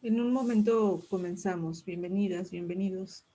En un momento comenzamos. Bienvenidas, bienvenidos.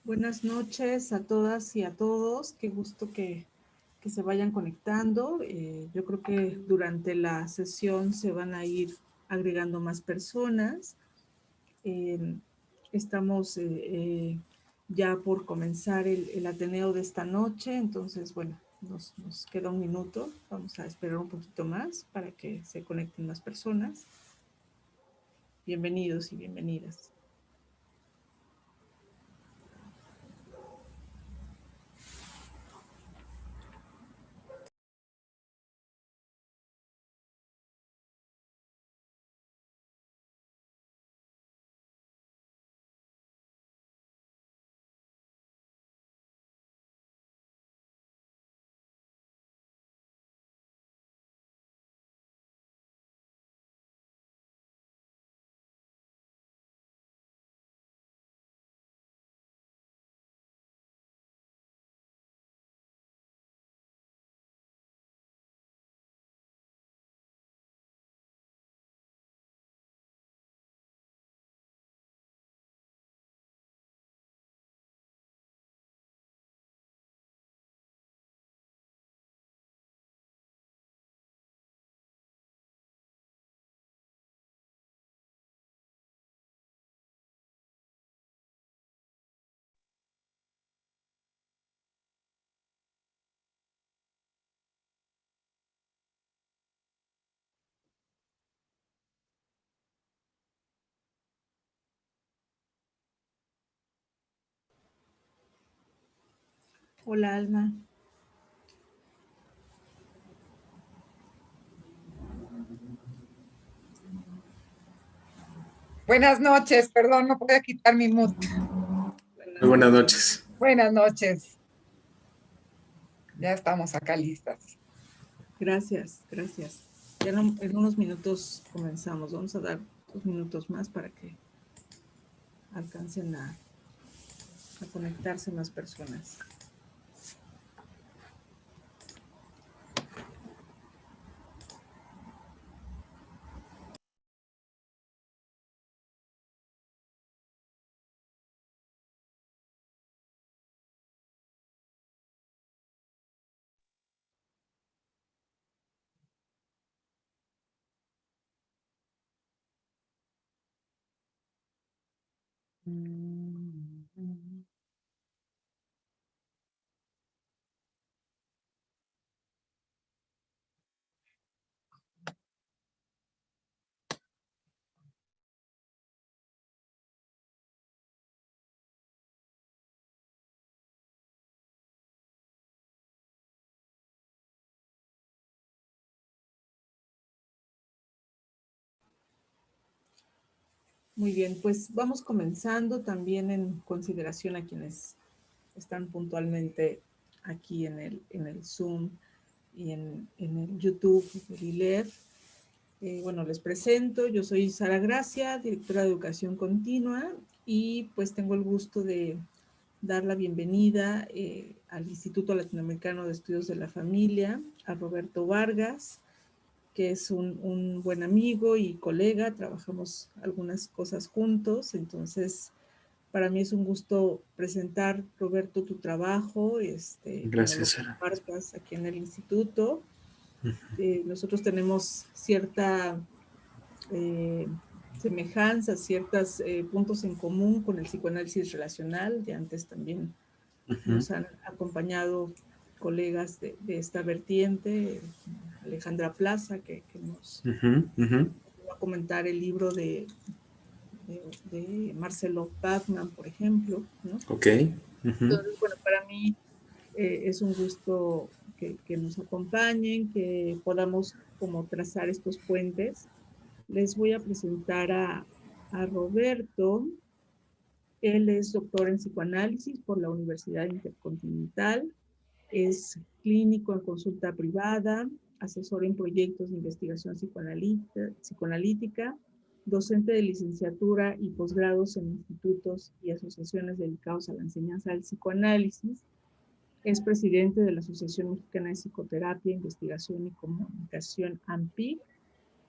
Buenas noches a todas y a todos. Qué gusto que se vayan conectando. Yo creo que durante la sesión se van a ir agregando más personas. Eh, estamos ya por comenzar el Ateneo de esta noche, entonces, bueno, nos queda un minuto. Vamos a esperar un poquito más para que se conecten más personas. Bienvenidos y bienvenidas. Hola, Alma. Buenas noches, perdón, no podía quitar mi mute. Muy buenas noches. Buenas noches. Ya estamos acá listas. Gracias, gracias. Ya en unos minutos comenzamos. Vamos a dar 2 minutos más para que alcancen a conectarse más personas. Muy bien, pues vamos comenzando también en consideración a quienes están puntualmente aquí en el Zoom y en el YouTube de ILEF. Bueno, les presento, yo soy Sara Gracia, directora de Educación Continua, y pues tengo el gusto de dar la bienvenida al Instituto Latinoamericano de Estudios de la Familia, a Roberto Vargas, que es un buen amigo y colega, trabajamos algunas cosas juntos, entonces para mí es un gusto presentar, Roberto, tu trabajo, que nos lo Gracias, Sara. compartas aquí en el instituto. Nosotros tenemos cierta semejanzas, ciertos puntos en común con el psicoanálisis relacional. De antes también nos han acompañado colegas de esta vertiente, Alejandra Plaza, que nos va a comentar el libro de Marcelo Bachmann, por ejemplo, ¿no? Ok. Entonces, bueno, para mí es un gusto que nos acompañen, que podamos como trazar estos puentes. Les voy a presentar a Roberto. Él es doctor en psicoanálisis por la Universidad Intercontinental, es clínico en consulta privada, asesor en proyectos de investigación psicoanalítica, docente de licenciatura y posgrados en institutos y asociaciones dedicados a la enseñanza del psicoanálisis. Es presidente de la Asociación Mexicana de Psicoterapia, Investigación y Comunicación, AMPIC,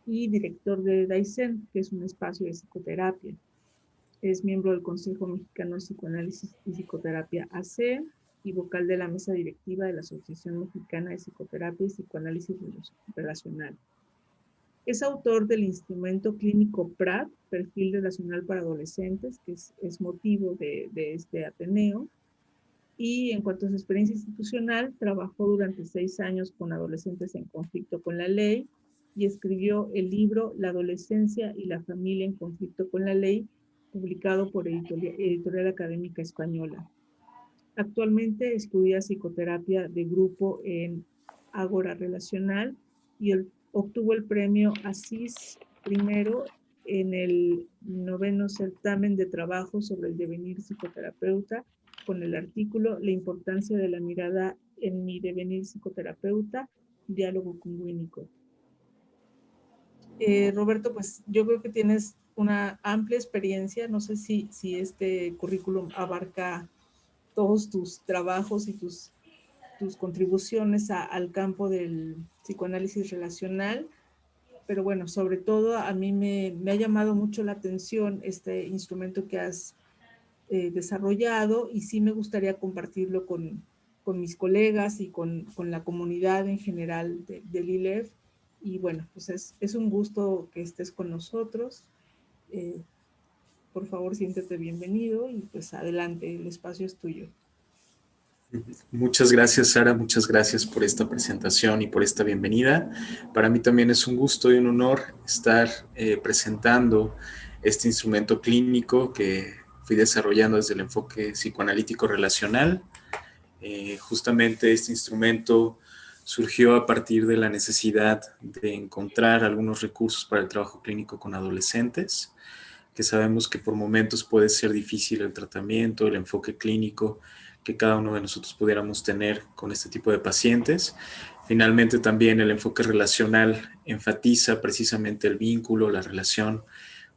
y director de DAISEN, que es un espacio de psicoterapia. Es miembro del Consejo Mexicano de Psicoanálisis y Psicoterapia AC y vocal de la mesa directiva de la Asociación Mexicana de Psicoterapia y Psicoanálisis Relacional. Es autor del instrumento clínico PRAD, Perfil Relacional para Adolescentes, que es motivo de este Ateneo. Y en cuanto a su experiencia institucional, trabajó durante 6 años con adolescentes en conflicto con la ley y escribió el libro La adolescencia y la familia en conflicto con la ley, publicado por Editorial Académica Española. Actualmente estudia psicoterapia de grupo en Ágora Relacional y obtuvo el premio Asís I en el 9º certamen de trabajo sobre el devenir psicoterapeuta con el artículo La importancia de la mirada en mi devenir psicoterapeuta, diálogo con Winnicott. Roberto, pues yo creo que tienes una amplia experiencia, no sé si este currículum abarca todos tus trabajos y tus contribuciones al campo del psicoanálisis relacional, pero bueno, sobre todo a mí me ha llamado mucho la atención este instrumento que has desarrollado y sí me gustaría compartirlo con mis colegas y con la comunidad en general del ILEF. Y bueno, pues es un gusto que estés con nosotros. Por favor, siéntete bienvenido y pues adelante, el espacio es tuyo. Muchas gracias, Sara. Muchas gracias por esta presentación y por esta bienvenida. Para mí también es un gusto y un honor estar presentando este instrumento clínico que fui desarrollando desde el enfoque psicoanalítico relacional. Justamente este instrumento surgió a partir de la necesidad de encontrar algunos recursos para el trabajo clínico con adolescentes, que sabemos que por momentos puede ser difícil el tratamiento, el enfoque clínico que cada uno de nosotros pudiéramos tener con este tipo de pacientes. Finalmente también el enfoque relacional enfatiza precisamente el vínculo, la relación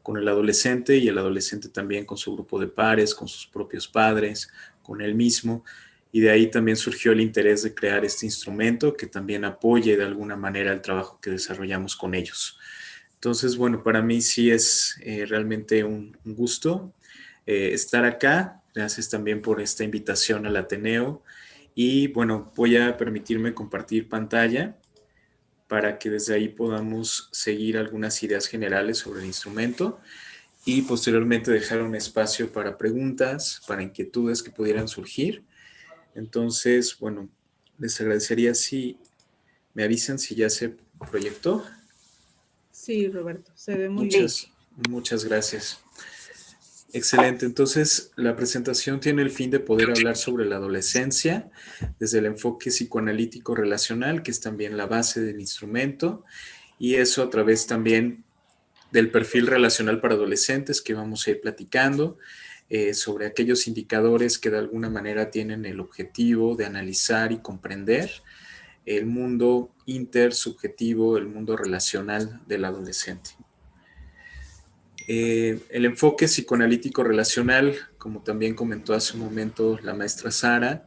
con el adolescente y el adolescente también con su grupo de pares, con sus propios padres, con él mismo. Y de ahí también surgió el interés de crear este instrumento que también apoye de alguna manera el trabajo que desarrollamos con ellos. Entonces, bueno, para mí sí es realmente un gusto estar acá. Gracias también por esta invitación al Ateneo. Y bueno, voy a permitirme compartir pantalla para que desde ahí podamos seguir algunas ideas generales sobre el instrumento y posteriormente dejar un espacio para preguntas, para inquietudes que pudieran surgir. Entonces, bueno, les agradecería si me avisan si ya se proyectó. Sí, Roberto, se ve muy bien. Muchas gracias. Excelente. Entonces, la presentación tiene el fin de poder hablar sobre la adolescencia desde el enfoque psicoanalítico relacional, que es también la base del instrumento, y eso a través también del perfil relacional para adolescentes que vamos a ir platicando sobre aquellos indicadores que de alguna manera tienen el objetivo de analizar y comprender el mundo intersubjetivo, el mundo relacional del adolescente. El enfoque psicoanalítico relacional, como también comentó hace un momento la maestra Sara,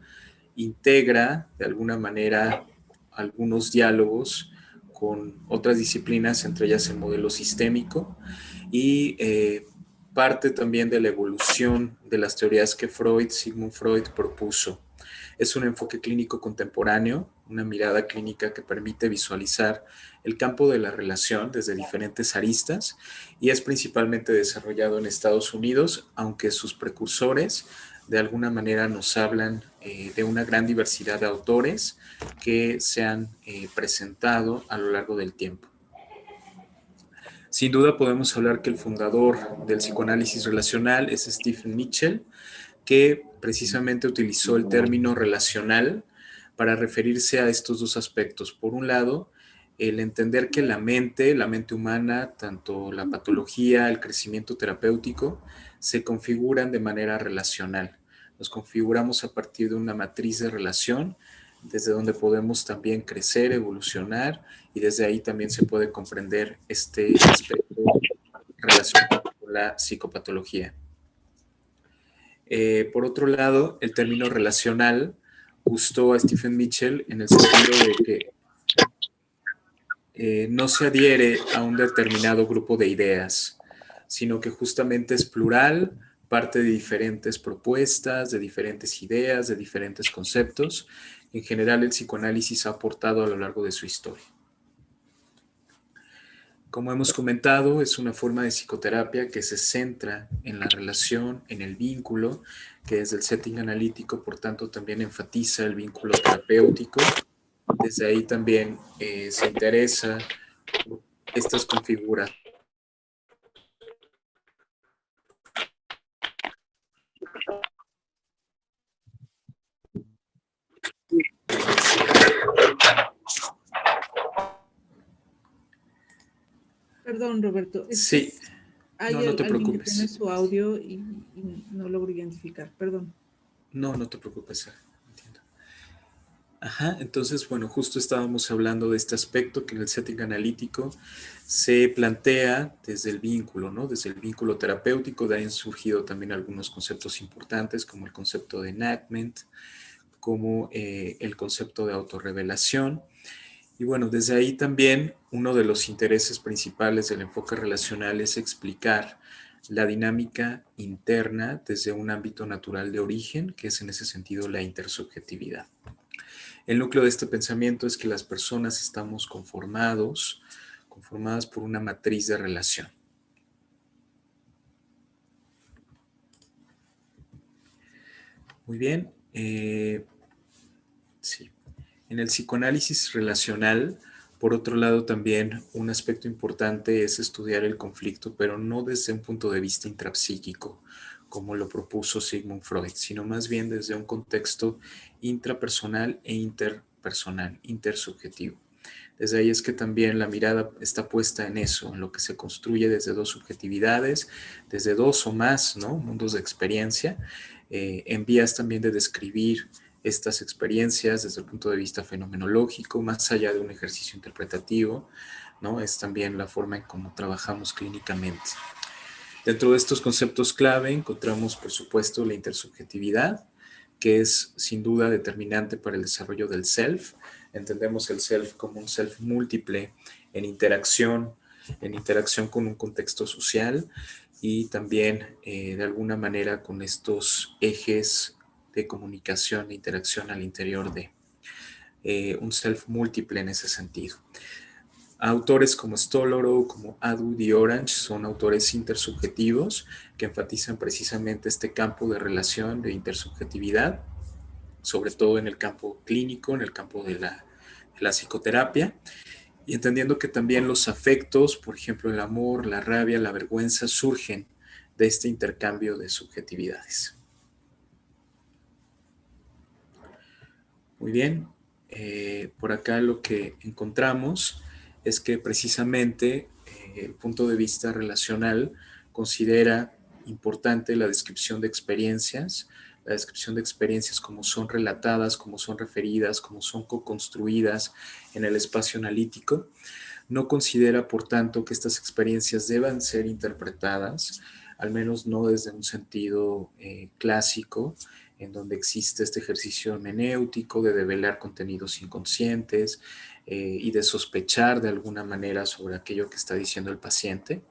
integra de alguna manera algunos diálogos con otras disciplinas, entre ellas el modelo sistémico, y parte también de la evolución de las teorías que Sigmund Freud propuso. Es un enfoque clínico contemporáneo, una mirada clínica que permite visualizar el campo de la relación desde diferentes aristas y es principalmente desarrollado en Estados Unidos, aunque sus precursores de alguna manera nos hablan de una gran diversidad de autores que se han presentado a lo largo del tiempo. Sin duda podemos hablar que el fundador del psicoanálisis relacional es Stephen Mitchell, que precisamente utilizó el término relacional para referirse a estos dos aspectos. Por un lado, el entender que la mente humana, tanto la patología, el crecimiento terapéutico, se configuran de manera relacional. Nos configuramos a partir de una matriz de relación, desde donde podemos también crecer, evolucionar, y desde ahí también se puede comprender este aspecto relacionado con la psicopatología. Por otro lado, el término relacional gustó a Stephen Mitchell en el sentido de que no se adhiere a un determinado grupo de ideas, sino que justamente es plural, parte de diferentes propuestas, de diferentes ideas, de diferentes conceptos. En general, el psicoanálisis ha aportado a lo largo de su historia. Como hemos comentado, es una forma de psicoterapia que se centra en la relación, en el vínculo, que desde el setting analítico, por tanto, también enfatiza el vínculo terapéutico. Desde ahí también se interesa por estas configuraciones. Perdón, Roberto. Sí, hay no te alguien que tiene preocupes. su audio y no logro identificar. Perdón. No te preocupes, entiendo. Ajá, entonces, bueno, justo estábamos hablando de este aspecto que en el setting analítico se plantea desde el vínculo, ¿no? Desde el vínculo terapéutico, de ahí han surgido también algunos conceptos importantes como el concepto de enactment, como el concepto de autorrevelación. Y bueno, desde ahí también uno de los intereses principales del enfoque relacional es explicar la dinámica interna desde un ámbito natural de origen, que es en ese sentido la intersubjetividad. El núcleo de este pensamiento es que las personas estamos conformadas por una matriz de relación. Muy bien. Sí. En el psicoanálisis relacional, por otro lado, también un aspecto importante es estudiar el conflicto, pero no desde un punto de vista intrapsíquico, como lo propuso Sigmund Freud, sino más bien desde un contexto intrapersonal e interpersonal, intersubjetivo. Desde ahí es que también la mirada está puesta en eso, en lo que se construye desde dos subjetividades, desde dos o más, ¿no?, mundos de experiencia, en vías también de describir estas experiencias desde el punto de vista fenomenológico, más allá de un ejercicio interpretativo, ¿no? Es también la forma en cómo trabajamos clínicamente. Dentro de estos conceptos clave encontramos, por supuesto, la intersubjetividad, que es sin duda determinante para el desarrollo del self. Entendemos el self como un self múltiple en interacción con un contexto social y también de alguna manera con estos ejes de comunicación e interacción al interior de un self múltiple en ese sentido. Autores como Stolorow, como Atwood y Orange son autores intersubjetivos que enfatizan precisamente este campo de relación, de intersubjetividad, sobre todo en el campo clínico, en el campo de la psicoterapia, y entendiendo que también los afectos, por ejemplo el amor, la rabia, la vergüenza, surgen de este intercambio de subjetividades. Muy bien, por acá lo que encontramos es que precisamente el punto de vista relacional considera importante la descripción de experiencias, como son relatadas, como son referidas, como son co-construidas en el espacio analítico. No considera, por tanto, que estas experiencias deban ser interpretadas, al menos no desde un sentido clásico, en donde existe este ejercicio hermenéutico de develar contenidos inconscientes y de sospechar de alguna manera sobre aquello que está diciendo el paciente.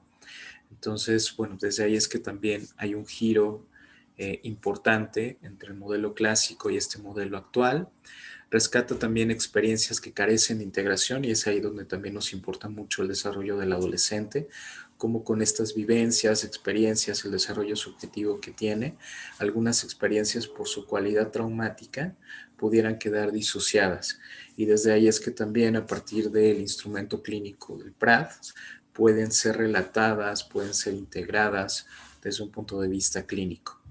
Entonces, bueno, desde ahí es que también hay un giro importante entre el modelo clásico y este modelo actual. Rescata también experiencias que carecen de integración y es ahí donde también nos importa mucho el desarrollo del adolescente, como con estas vivencias, experiencias, el desarrollo subjetivo que tiene, algunas experiencias por su cualidad traumática pudieran quedar disociadas. Y desde ahí es que también a partir del instrumento clínico del PRAD pueden ser relatadas, pueden ser integradas desde un punto de vista clínico.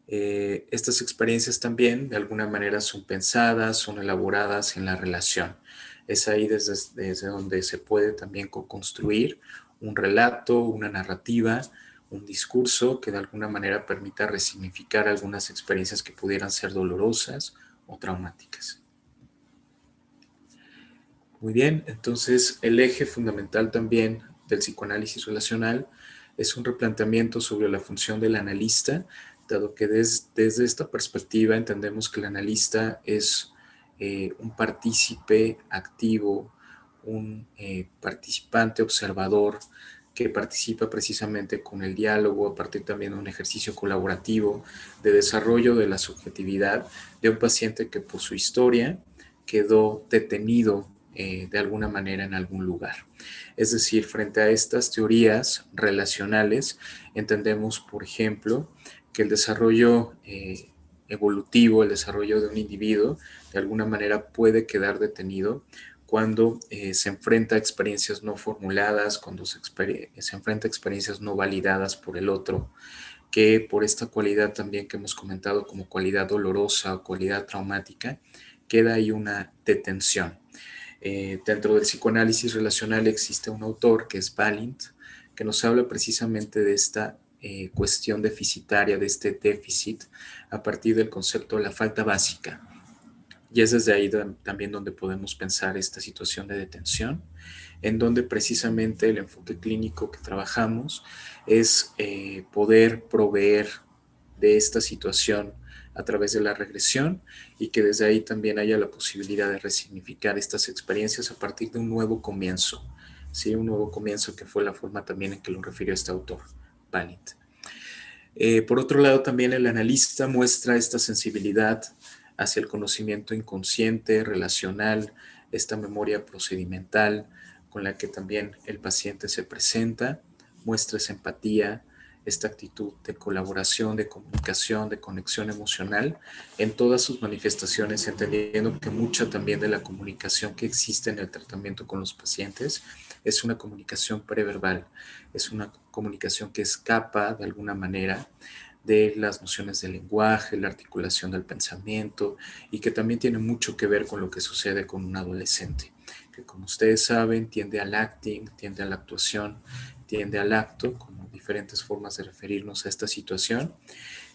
Estas experiencias también de alguna manera son pensadas, son elaboradas en la relación. Es ahí desde donde se puede también co-construir un relato, una narrativa, un discurso que de alguna manera permita resignificar algunas experiencias que pudieran ser dolorosas o traumáticas. Muy bien, entonces el eje fundamental también del psicoanálisis relacional es un replanteamiento sobre la función del analista, dado que desde esta perspectiva entendemos que el analista es un partícipe activo, un participante observador que participa precisamente con el diálogo a partir también de un ejercicio colaborativo de desarrollo de la subjetividad de un paciente que por su historia quedó detenido de alguna manera en algún lugar. Es decir, frente a estas teorías relacionales, entendemos, por ejemplo, que el desarrollo evolutivo, el desarrollo de un individuo, de alguna manera puede quedar detenido cuando se enfrenta a experiencias no formuladas, cuando se enfrenta a experiencias no validadas por el otro, que por esta cualidad también que hemos comentado como cualidad dolorosa o cualidad traumática, queda ahí una detención. Dentro del psicoanálisis relacional existe un autor que es Balint, que nos habla precisamente de esta cuestión deficitaria, de este déficit, a partir del concepto de la falta básica. Y es desde ahí también donde podemos pensar esta situación de detención, en donde precisamente el enfoque clínico que trabajamos es poder proveer de esta situación a través de la regresión y que desde ahí también haya la posibilidad de resignificar estas experiencias a partir de un nuevo comienzo, ¿sí? Un nuevo comienzo que fue la forma también en que lo refirió este autor, Balint. Por otro lado, también el analista muestra esta sensibilidad hacia el conocimiento inconsciente, relacional, esta memoria procedimental con la que también el paciente se presenta, muestra esa empatía, esta actitud de colaboración, de comunicación, de conexión emocional en todas sus manifestaciones, entendiendo que mucha también de la comunicación que existe en el tratamiento con los pacientes es una comunicación preverbal, es una comunicación que escapa de alguna manera de las nociones del lenguaje, la articulación del pensamiento y que también tiene mucho que ver con lo que sucede con un adolescente, que como ustedes saben tiende al acting, tiende a la actuación, tiende al acto, como diferentes formas de referirnos a esta situación,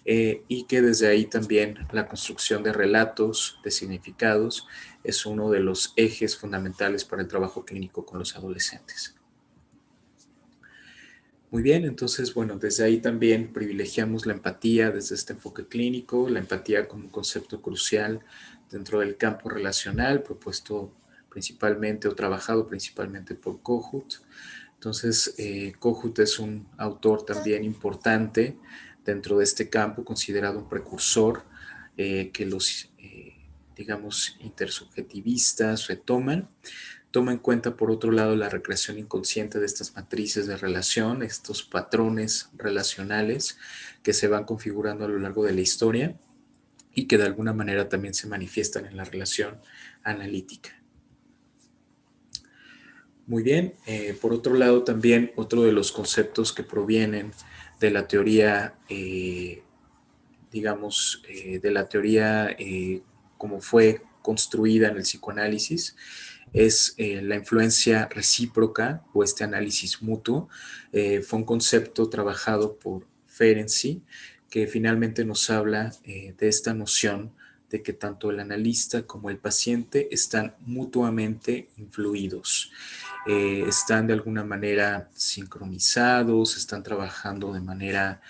y que desde ahí también la construcción de relatos, de significados, es uno de los ejes fundamentales para el trabajo clínico con los adolescentes. Muy bien, entonces, bueno, desde ahí también privilegiamos la empatía desde este enfoque clínico, la empatía como un concepto crucial dentro del campo relacional, propuesto principalmente o trabajado principalmente por Kohut. Entonces, Kohut es un autor también importante dentro de este campo, considerado un precursor que los, digamos, intersubjetivistas retoman. Toma en cuenta, por otro lado, la recreación inconsciente de estas matrices de relación, estos patrones relacionales que se van configurando a lo largo de la historia y que de alguna manera también se manifiestan en la relación analítica. Muy bien, por otro lado también otro de los conceptos que provienen de la teoría, digamos, de la teoría como fue construida en el psicoanálisis, es la influencia recíproca o este análisis mutuo. Fue un concepto trabajado por Ferenczi, que finalmente nos habla de esta noción de que tanto el analista como el paciente están mutuamente influidos. Están de alguna manera sincronizados, están trabajando de manera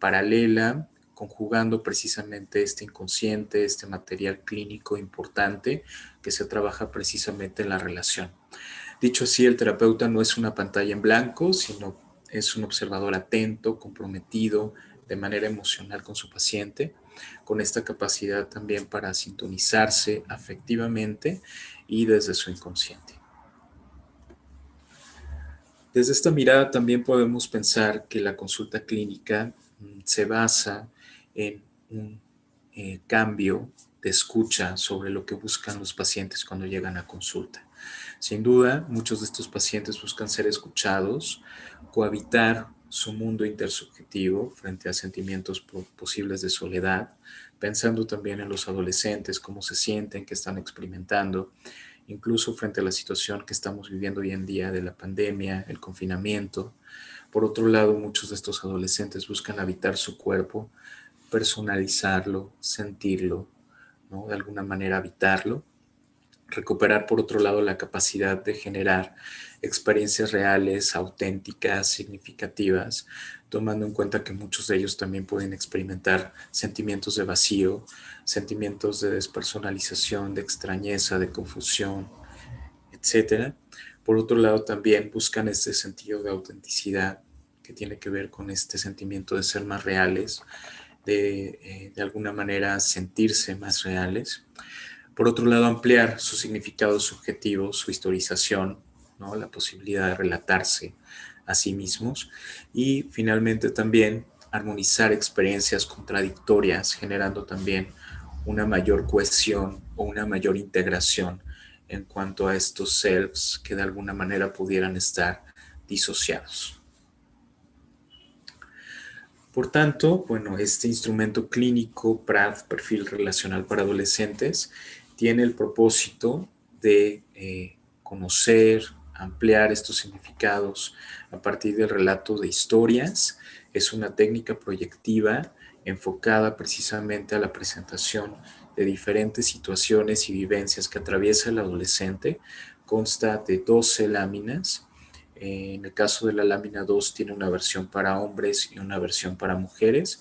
paralela, conjugando precisamente este inconsciente, este material clínico importante que se trabaja precisamente en la relación. Dicho así, el terapeuta no es una pantalla en blanco, sino es un observador atento, comprometido de manera emocional con su paciente, con esta capacidad también para sintonizarse afectivamente y desde su inconsciente. Desde esta mirada también podemos pensar que la consulta clínica se basa en un cambio de escucha sobre lo que buscan los pacientes cuando llegan a consulta. Sin duda, muchos de estos pacientes buscan ser escuchados, cohabitar su mundo intersubjetivo frente a sentimientos posibles de soledad, pensando también en los adolescentes, cómo se sienten, qué están experimentando, incluso frente a la situación que estamos viviendo hoy en día de la pandemia, el confinamiento. Por otro lado, muchos de estos adolescentes buscan habitar su cuerpo, personalizarlo, sentirlo, ¿no? De alguna manera habitarlo. Recuperar, por otro lado, la capacidad de generar experiencias reales, auténticas, significativas, tomando en cuenta que muchos de ellos también pueden experimentar sentimientos de vacío, sentimientos de despersonalización, de extrañeza, de confusión, etcétera. Por otro lado, también buscan este sentido de autenticidad que tiene que ver con este sentimiento de ser más reales, de alguna manera sentirse más reales. Por otro lado, ampliar su significado subjetivo, su historización, ¿no? La posibilidad de relatarse a sí mismos. Y finalmente también armonizar experiencias contradictorias, generando también una mayor cohesión o una mayor integración en cuanto a estos selves que de alguna manera pudieran estar disociados. Por tanto, bueno, este instrumento clínico PRAD, perfil relacional para adolescentes, tiene el propósito de conocer, ampliar estos significados a partir del relato de historias. Es una técnica proyectiva enfocada precisamente a la presentación de diferentes situaciones y vivencias que atraviesa el adolescente. Consta de 12 láminas. En el caso de la lámina 2 tiene una versión para hombres y una versión para mujeres,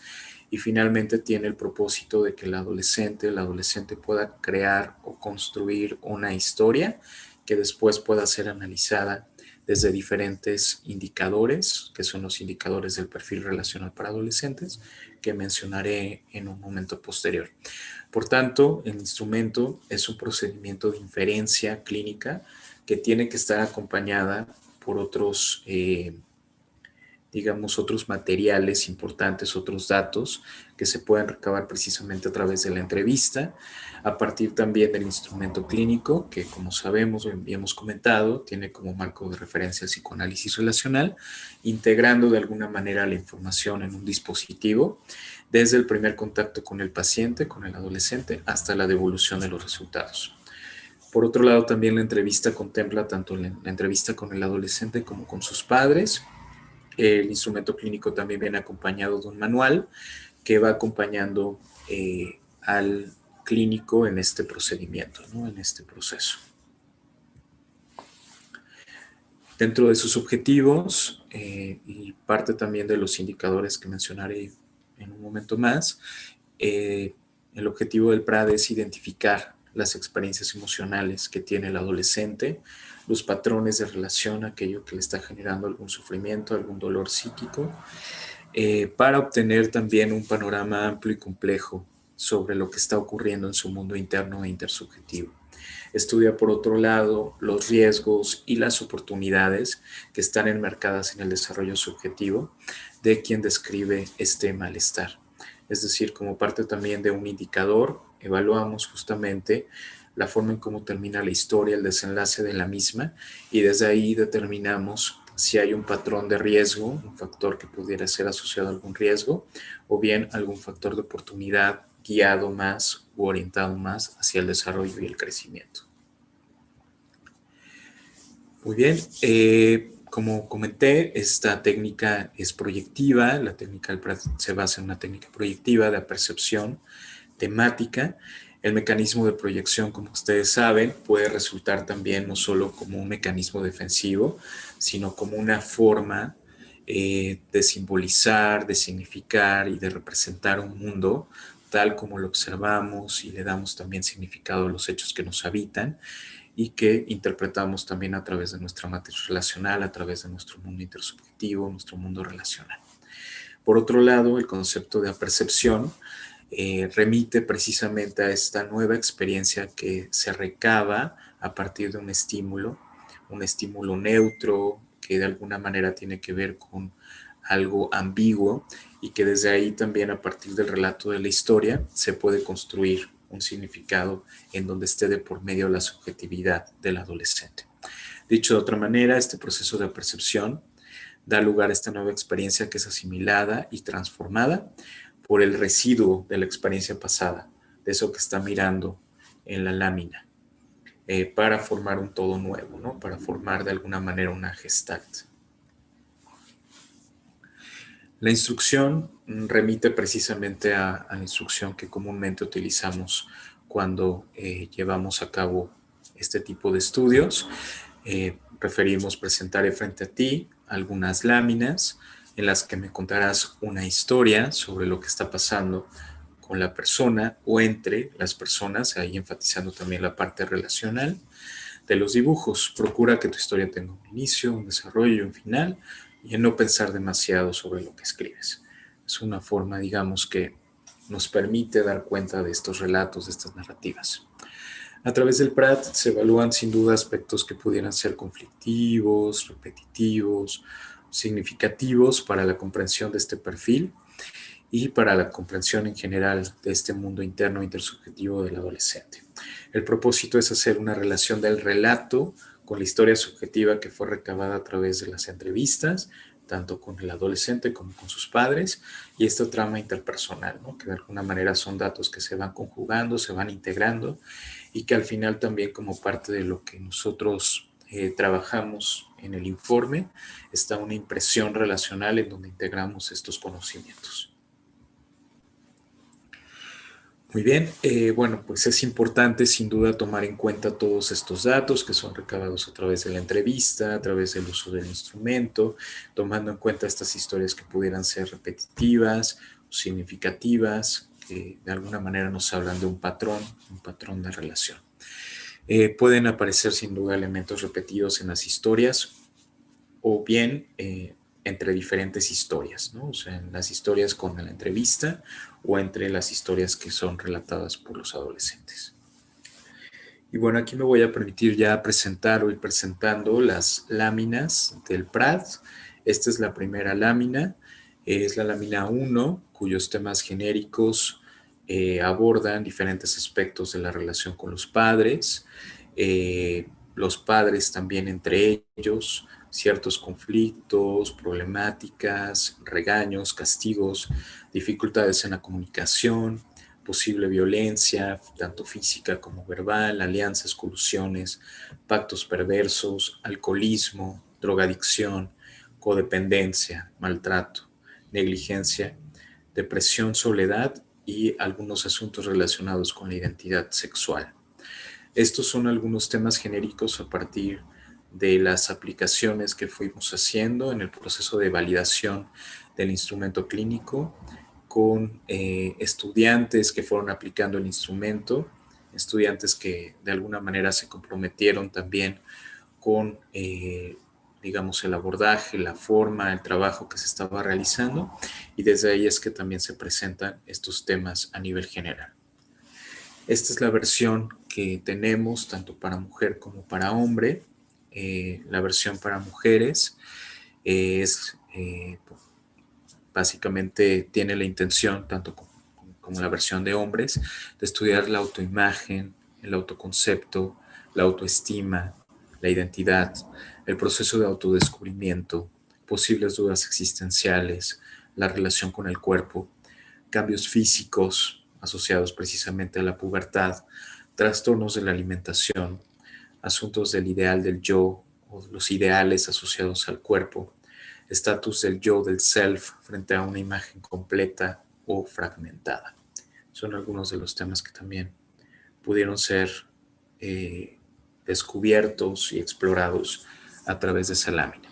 y finalmente tiene el propósito de que el adolescente pueda crear o construir una historia que después pueda ser analizada desde diferentes indicadores, que son los indicadores del perfil relacional para adolescentes, que mencionaré en un momento posterior. Por tanto, el instrumento es un procedimiento de inferencia clínica que tiene que estar acompañada por otros, digamos, otros materiales importantes, otros datos que se pueden recabar precisamente a través de la entrevista, a partir también del instrumento clínico, que como sabemos y hemos comentado, tiene como marco de referencia el psicoanálisis relacional, integrando de alguna manera la información en un dispositivo, desde el primer contacto con el paciente, con el adolescente, hasta la devolución de los resultados. Por otro lado, también la entrevista contempla tanto la entrevista con el adolescente como con sus padres. El instrumento clínico también viene acompañado de un manual que va acompañando al clínico en este procedimiento, ¿no? En este proceso. Dentro de sus objetivos y parte también de los indicadores que mencionaré en un momento más, el objetivo del PRAD es identificar las experiencias emocionales que tiene el adolescente, los patrones de relación, aquello que le está generando algún sufrimiento, algún dolor psíquico, para obtener también un panorama amplio y complejo sobre lo que está ocurriendo en su mundo interno e intersubjetivo. Estudia, por otro lado, los riesgos y las oportunidades que están enmarcadas en el desarrollo subjetivo de quien describe este malestar. Es decir, como parte también de un indicador, evaluamos justamente la forma en cómo termina la historia, el desenlace de la misma, y desde ahí determinamos si hay un patrón de riesgo, un factor que pudiera ser asociado a algún riesgo, o bien algún factor de oportunidad guiado más u orientado más hacia el desarrollo y el crecimiento. Muy bien, como comenté, esta técnica es proyectiva, la técnica del PRAD se basa en una técnica proyectiva de percepción temática. El mecanismo de proyección, como ustedes saben, puede resultar también no solo como un mecanismo defensivo, sino como una forma de simbolizar, de significar y de representar un mundo tal como lo observamos y le damos también significado a los hechos que nos habitan y que interpretamos también a través de nuestra matriz relacional, a través de nuestro mundo intersubjetivo, nuestro mundo relacional. Por otro lado, el concepto de apercepción remite precisamente a esta nueva experiencia que se recaba a partir de un estímulo neutro, que de alguna manera tiene que ver con algo ambiguo y que desde ahí también a partir del relato de la historia se puede construir un significado en donde esté de por medio la subjetividad del adolescente. Dicho de otra manera, este proceso de percepción da lugar a esta nueva experiencia que es asimilada y transformada por el residuo de la experiencia pasada, de eso que está mirando en la lámina, para formar un todo nuevo, ¿no? Para formar de alguna manera una gestalt. La instrucción remite precisamente a la instrucción que comúnmente utilizamos cuando llevamos a cabo este tipo de estudios. Preferimos presentar frente a ti algunas láminas en las que me contarás una historia sobre lo que está pasando con la persona o entre las personas, ahí enfatizando también la parte relacional de los dibujos. Procura que tu historia tenga un inicio, un desarrollo y un final, y en no pensar demasiado sobre lo que escribes. Es una forma, digamos, que nos permite dar cuenta de estos relatos, de estas narrativas. A través del PRAD se evalúan sin duda aspectos que pudieran ser conflictivos, repetitivos, significativos para la comprensión de este perfil y para la comprensión en general de este mundo interno intersubjetivo del adolescente. El propósito es hacer una relación del relato con la historia subjetiva que fue recabada a través de las entrevistas, tanto con el adolescente como con sus padres, y esta trama interpersonal, ¿no? Que de alguna manera son datos que se van conjugando, se van integrando, y que al final también como parte de lo que nosotros trabajamos en el informe, está una impresión relacional en donde integramos estos conocimientos. Muy bien, bueno, pues es importante sin duda tomar en cuenta todos estos datos que son recabados a través de la entrevista, a través del uso del instrumento, tomando en cuenta estas historias que pudieran ser repetitivas o significativas, que de alguna manera nos hablan de un patrón de relación. Pueden aparecer sin duda elementos repetidos en las historias o bien entre diferentes historias, ¿no? O sea, en las historias con la entrevista o entre las historias que son relatadas por los adolescentes. Y bueno, aquí me voy a permitir ya presentar o ir presentando las láminas del PRAD. Esta es la primera lámina, es la lámina 1, cuyos temas genéricos abordan diferentes aspectos de la relación con los padres también entre ellos, ciertos conflictos, problemáticas, regaños, castigos, dificultades en la comunicación, posible violencia, tanto física como verbal, alianzas, colusiones, pactos perversos, alcoholismo, drogadicción, codependencia, maltrato, negligencia, depresión, soledad y algunos asuntos relacionados con la identidad sexual. Estos son algunos temas genéricos a partir de las aplicaciones que fuimos haciendo en el proceso de validación del instrumento clínico con estudiantes que fueron aplicando el instrumento, estudiantes que de alguna manera se comprometieron también con, digamos, el abordaje, la forma, el trabajo que se estaba realizando, y desde ahí es que también se presentan estos temas a nivel general. Esta es la versión que tenemos tanto para mujer como para hombre. La versión para mujeres básicamente tiene la intención, tanto como la versión de hombres, de estudiar la autoimagen, el autoconcepto, la autoestima, la identidad, el proceso de autodescubrimiento, posibles dudas existenciales, la relación con el cuerpo, cambios físicos asociados precisamente a la pubertad, trastornos de la alimentación, asuntos del ideal del yo o los ideales asociados al cuerpo, estatus del yo, del self, frente a una imagen completa o fragmentada. Son algunos de los temas que también pudieron ser descubiertos y explorados a través de esa lámina.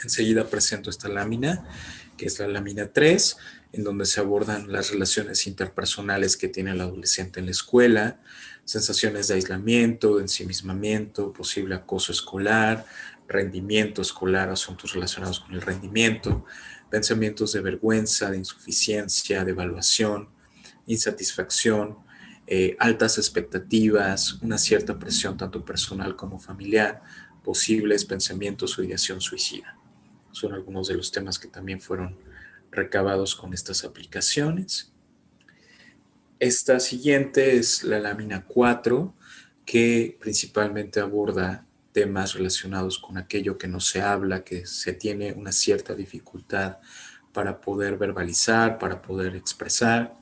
Enseguida presento esta lámina, que es la lámina 3, en donde se abordan las relaciones interpersonales que tiene el adolescente en la escuela, sensaciones de aislamiento, de ensimismamiento, posible acoso escolar, rendimiento escolar, asuntos relacionados con el rendimiento, pensamientos de vergüenza, de insuficiencia, de evaluación, insatisfacción, altas expectativas, una cierta presión tanto personal como familiar, posibles pensamientos o ideación suicida. Son algunos de los temas que también fueron recabados con estas aplicaciones. Esta siguiente es la lámina 4, que principalmente aborda temas relacionados con aquello que no se habla, que se tiene una cierta dificultad para poder verbalizar, para poder expresar.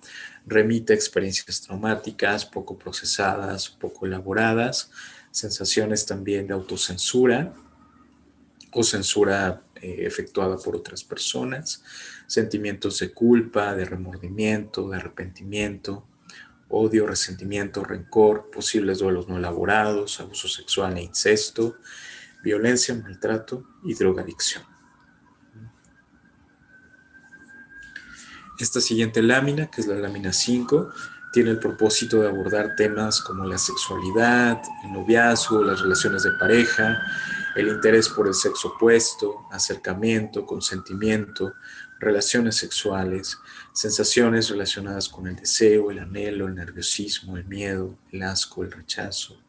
Remite a experiencias traumáticas, poco procesadas, poco elaboradas, sensaciones también de autocensura o censura efectuada por otras personas, sentimientos de culpa, de remordimiento, de arrepentimiento, odio, resentimiento, rencor, posibles duelos no elaborados, abuso sexual e incesto, violencia, maltrato y drogadicción. Esta siguiente lámina, que es la lámina 5, tiene el propósito de abordar temas como la sexualidad, el noviazgo, las relaciones de pareja, el interés por el sexo opuesto, acercamiento, consentimiento, relaciones sexuales, sensaciones relacionadas con el deseo, el anhelo, el nerviosismo, el miedo, el asco, el rechazo,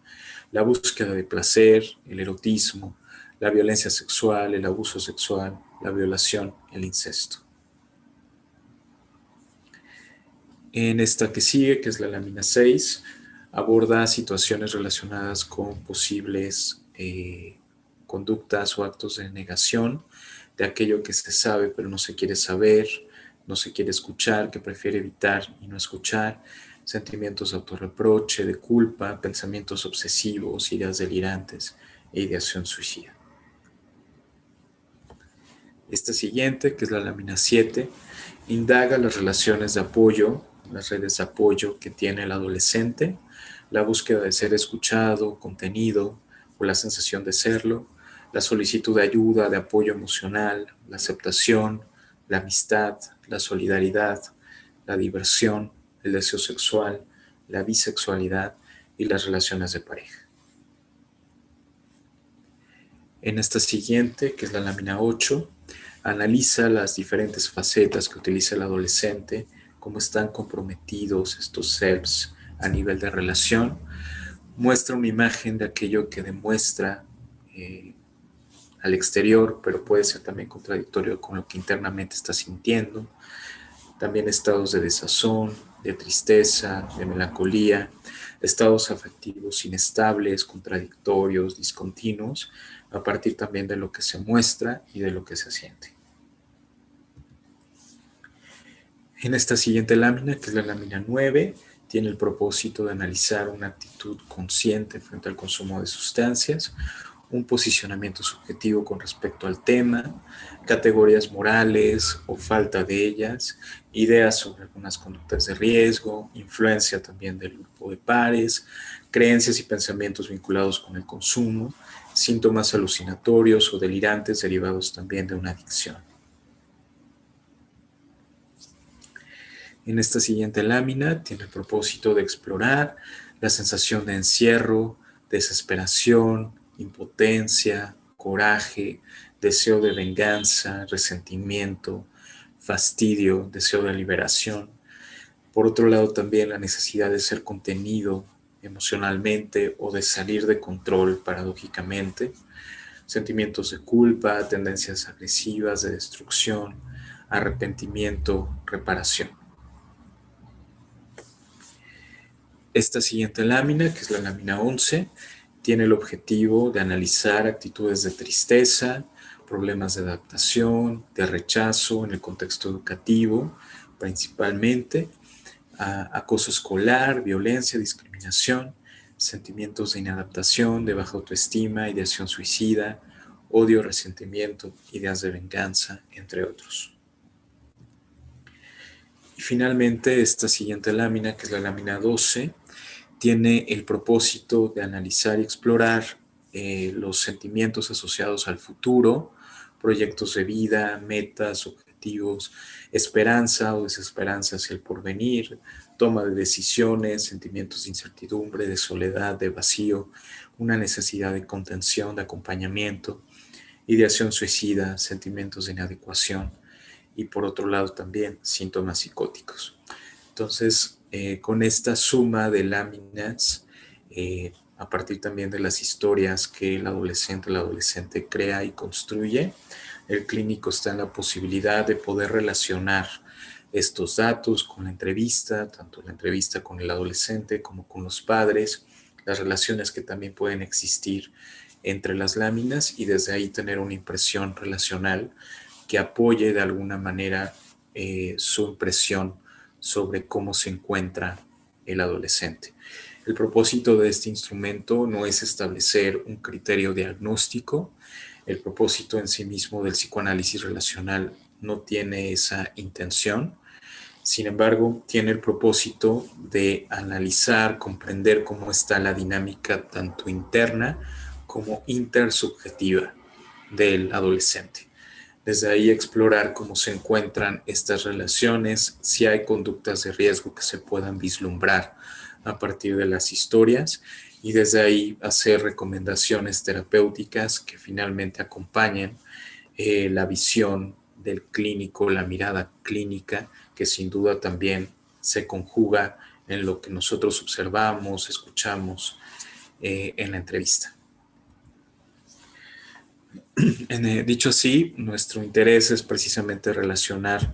la búsqueda de placer, el erotismo, la violencia sexual, el abuso sexual, la violación, el incesto. En esta que sigue, que es la lámina 6, aborda situaciones relacionadas con posibles conductas o actos de negación de aquello que se sabe pero no se quiere saber, no se quiere escuchar, que prefiere evitar y no escuchar, sentimientos de autorreproche, de culpa, pensamientos obsesivos, ideas delirantes e ideación suicida. Esta siguiente, que es la lámina 7, indaga las relaciones de apoyo, las redes de apoyo que tiene el adolescente, la búsqueda de ser escuchado, contenido o la sensación de serlo, la solicitud de ayuda, de apoyo emocional, la aceptación, la amistad, la solidaridad, la diversión, el deseo sexual, la bisexualidad y las relaciones de pareja. En esta siguiente, que es la lámina 8, analiza las diferentes facetas que utiliza el adolescente, cómo están comprometidos estos selves a nivel de relación. Muestra una imagen de aquello que demuestra al exterior, pero puede ser también contradictorio con lo que internamente estás sintiendo. También estados de desazón, de tristeza, de melancolía, estados afectivos inestables, contradictorios, discontinuos, a partir también de lo que se muestra y de lo que se siente. En esta siguiente lámina, que es la lámina 9, tiene el propósito de analizar una actitud consciente frente al consumo de sustancias, un posicionamiento subjetivo con respecto al tema, categorías morales o falta de ellas, ideas sobre algunas conductas de riesgo, influencia también del grupo de pares, creencias y pensamientos vinculados con el consumo, síntomas alucinatorios o delirantes derivados también de una adicción. En esta siguiente lámina tiene el propósito de explorar la sensación de encierro, desesperación, impotencia, coraje, deseo de venganza, resentimiento, fastidio, deseo de liberación. Por otro lado, también la necesidad de ser contenido emocionalmente o de salir de control paradójicamente, sentimientos de culpa, tendencias agresivas, de destrucción, arrepentimiento, reparación. Esta siguiente lámina, que es la lámina 11, tiene el objetivo de analizar actitudes de tristeza, problemas de adaptación, de rechazo en el contexto educativo, principalmente, acoso escolar, violencia, discriminación, sentimientos de inadaptación, de baja autoestima, ideación suicida, odio, resentimiento, ideas de venganza, entre otros. Y finalmente, esta siguiente lámina, que es la lámina 12, tiene el propósito de analizar y explorar los sentimientos asociados al futuro, proyectos de vida, metas, objetivos, esperanza o desesperanza hacia el porvenir, toma de decisiones, sentimientos de incertidumbre, de soledad, de vacío, una necesidad de contención, de acompañamiento, ideación suicida, sentimientos de inadecuación y por otro lado también síntomas psicóticos. Entonces, con esta suma de láminas, a partir también de las historias que el adolescente crea y construye, el clínico está en la posibilidad de poder relacionar estos datos con la entrevista, tanto la entrevista con el adolescente como con los padres, las relaciones que también pueden existir entre las láminas y desde ahí tener una impresión relacional que apoye de alguna manera su impresión sobre cómo se encuentra el adolescente. El propósito de este instrumento no es establecer un criterio diagnóstico. El propósito en sí mismo del psicoanálisis relacional no tiene esa intención. Sin embargo, tiene el propósito de analizar, comprender cómo está la dinámica tanto interna como intersubjetiva del adolescente. Desde ahí explorar cómo se encuentran estas relaciones, si hay conductas de riesgo que se puedan vislumbrar a partir de las historias y desde ahí hacer recomendaciones terapéuticas que finalmente acompañen la visión del clínico, la mirada clínica, que sin duda también se conjuga en lo que nosotros observamos, escuchamos en la entrevista. Dicho así, nuestro interés es precisamente relacionar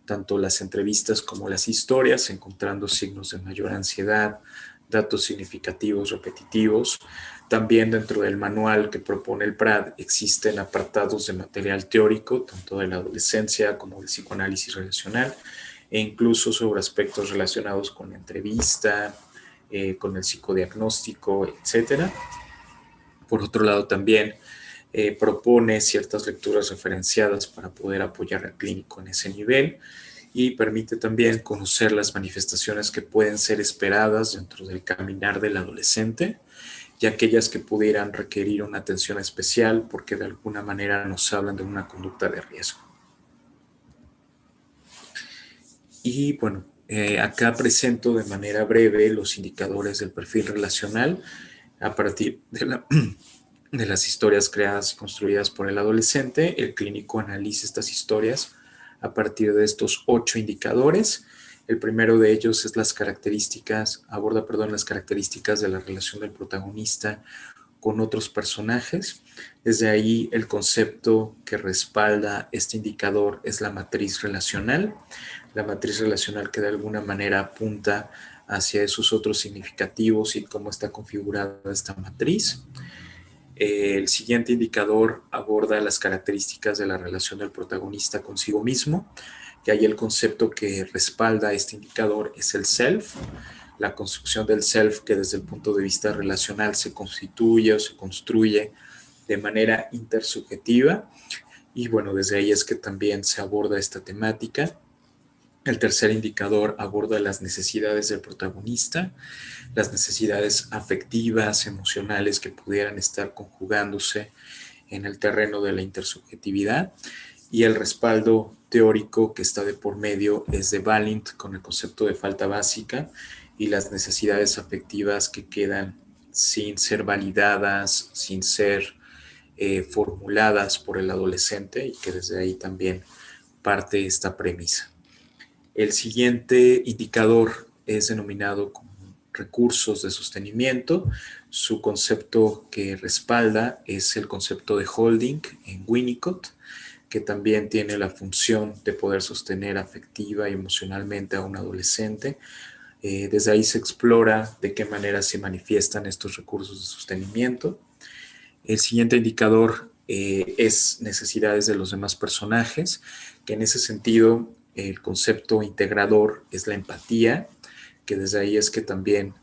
tanto las entrevistas como las historias, encontrando signos de mayor ansiedad, datos significativos repetitivos. También dentro del manual que propone el PRAD existen apartados de material teórico, tanto de la adolescencia como del psicoanálisis relacional, e incluso sobre aspectos relacionados con la entrevista, con el psicodiagnóstico, etc. Por otro lado, también propone ciertas lecturas referenciadas para poder apoyar al clínico en ese nivel y permite también conocer las manifestaciones que pueden ser esperadas dentro del caminar del adolescente y aquellas que pudieran requerir una atención especial porque de alguna manera nos hablan de una conducta de riesgo. Y bueno, acá presento de manera breve los indicadores del perfil relacional a partir de las historias creadas y construidas por el adolescente. El clínico analiza estas historias a partir de estos 8 indicadores. El primero de ellos es aborda las características de la relación del protagonista con otros personajes. Desde ahí el concepto que respalda este indicador es la matriz relacional. La matriz relacional que de alguna manera apunta hacia esos otros significativos y cómo está configurada esta matriz. El siguiente indicador aborda las características de la relación del protagonista consigo mismo, que ahí el concepto que respalda este indicador es el self, la construcción del self que desde el punto de vista relacional se constituye o se construye de manera intersubjetiva, y bueno, desde ahí es que también se aborda esta temática. El tercer indicador aborda las necesidades del protagonista, las necesidades afectivas, emocionales que pudieran estar conjugándose en el terreno de la intersubjetividad, y el respaldo teórico que está de por medio es de Balint con el concepto de falta básica y las necesidades afectivas que quedan sin ser validadas, sin ser formuladas por el adolescente, y que desde ahí también parte esta premisa. El siguiente indicador es denominado como recursos de sostenimiento. Su concepto que respalda es el concepto de holding en Winnicott, que también tiene la función de poder sostener afectiva y emocionalmente a un adolescente. Desde ahí se explora de qué manera se manifiestan estos recursos de sostenimiento. El siguiente indicador es necesidades de los demás personajes, que en ese sentido el concepto integrador es la empatía, que desde ahí es que también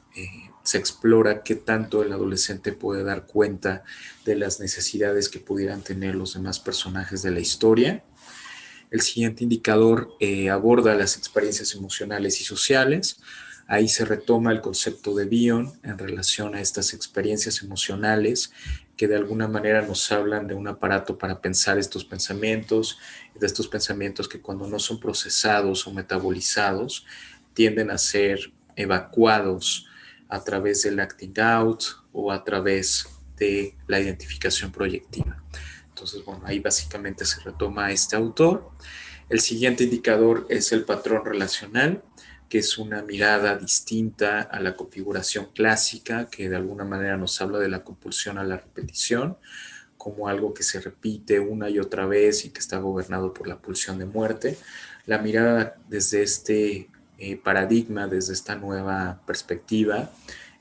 se explora qué tanto el adolescente puede dar cuenta de las necesidades que pudieran tener los demás personajes de la historia. El siguiente indicador aborda las experiencias emocionales y sociales. Ahí se retoma el concepto de Bion en relación a estas experiencias emocionales que de alguna manera nos hablan de un aparato para pensar estos pensamientos, de estos pensamientos que cuando no son procesados o metabolizados tienden a ser evacuados a través del acting out o a través de la identificación proyectiva. Entonces, bueno, ahí básicamente se retoma este autor. El siguiente indicador es el patrón relacional, que es una mirada distinta a la configuración clásica, que de alguna manera nos habla de la compulsión a la repetición, como algo que se repite una y otra vez y que está gobernado por la pulsión de muerte. La mirada desde este paradigma, desde esta nueva perspectiva,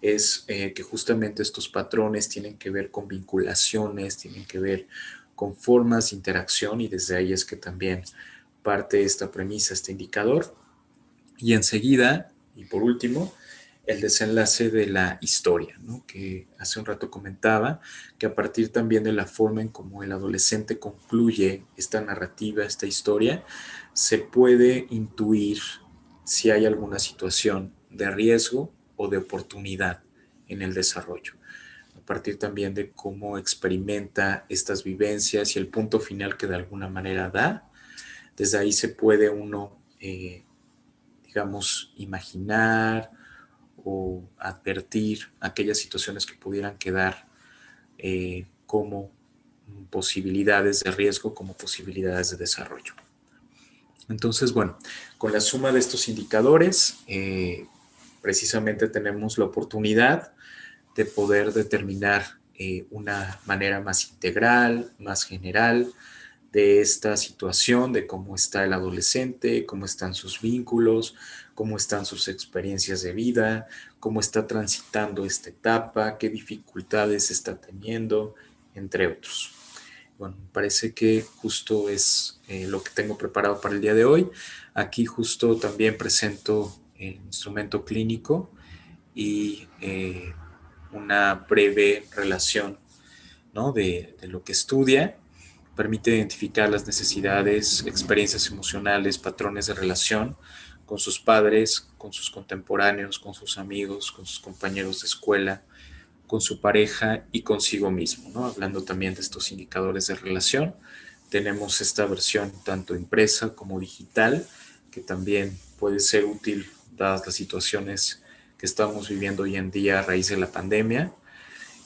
es que justamente estos patrones tienen que ver con vinculaciones, tienen que ver con formas de interacción, y desde ahí es que también parte esta premisa, este indicador. Y enseguida, y por último, el desenlace de la historia, ¿no? Que hace un rato comentaba que a partir también de la forma en cómo el adolescente concluye esta narrativa, esta historia, se puede intuir si hay alguna situación de riesgo o de oportunidad en el desarrollo. A partir también de cómo experimenta estas vivencias y el punto final que de alguna manera da, desde ahí se puede uno, digamos, imaginar o advertir aquellas situaciones que pudieran quedar como posibilidades de riesgo, como posibilidades de desarrollo. Entonces, bueno, con la suma de estos indicadores, precisamente tenemos la oportunidad de poder determinar una manera más integral, más general, de esta situación, de cómo está el adolescente, cómo están sus vínculos, cómo están sus experiencias de vida, cómo está transitando esta etapa, qué dificultades está teniendo, entre otros. Bueno, me parece que justo es lo que tengo preparado para el día de hoy. Aquí justo también presento el instrumento clínico y una breve relación, ¿no? de lo que estudia. Permite identificar las necesidades, experiencias emocionales, patrones de relación con sus padres, con sus contemporáneos, con sus amigos, con sus compañeros de escuela, con su pareja y consigo mismo, ¿no? Hablando también de estos indicadores de relación, tenemos esta versión tanto impresa como digital, que también puede ser útil dadas las situaciones que estamos viviendo hoy en día a raíz de la pandemia,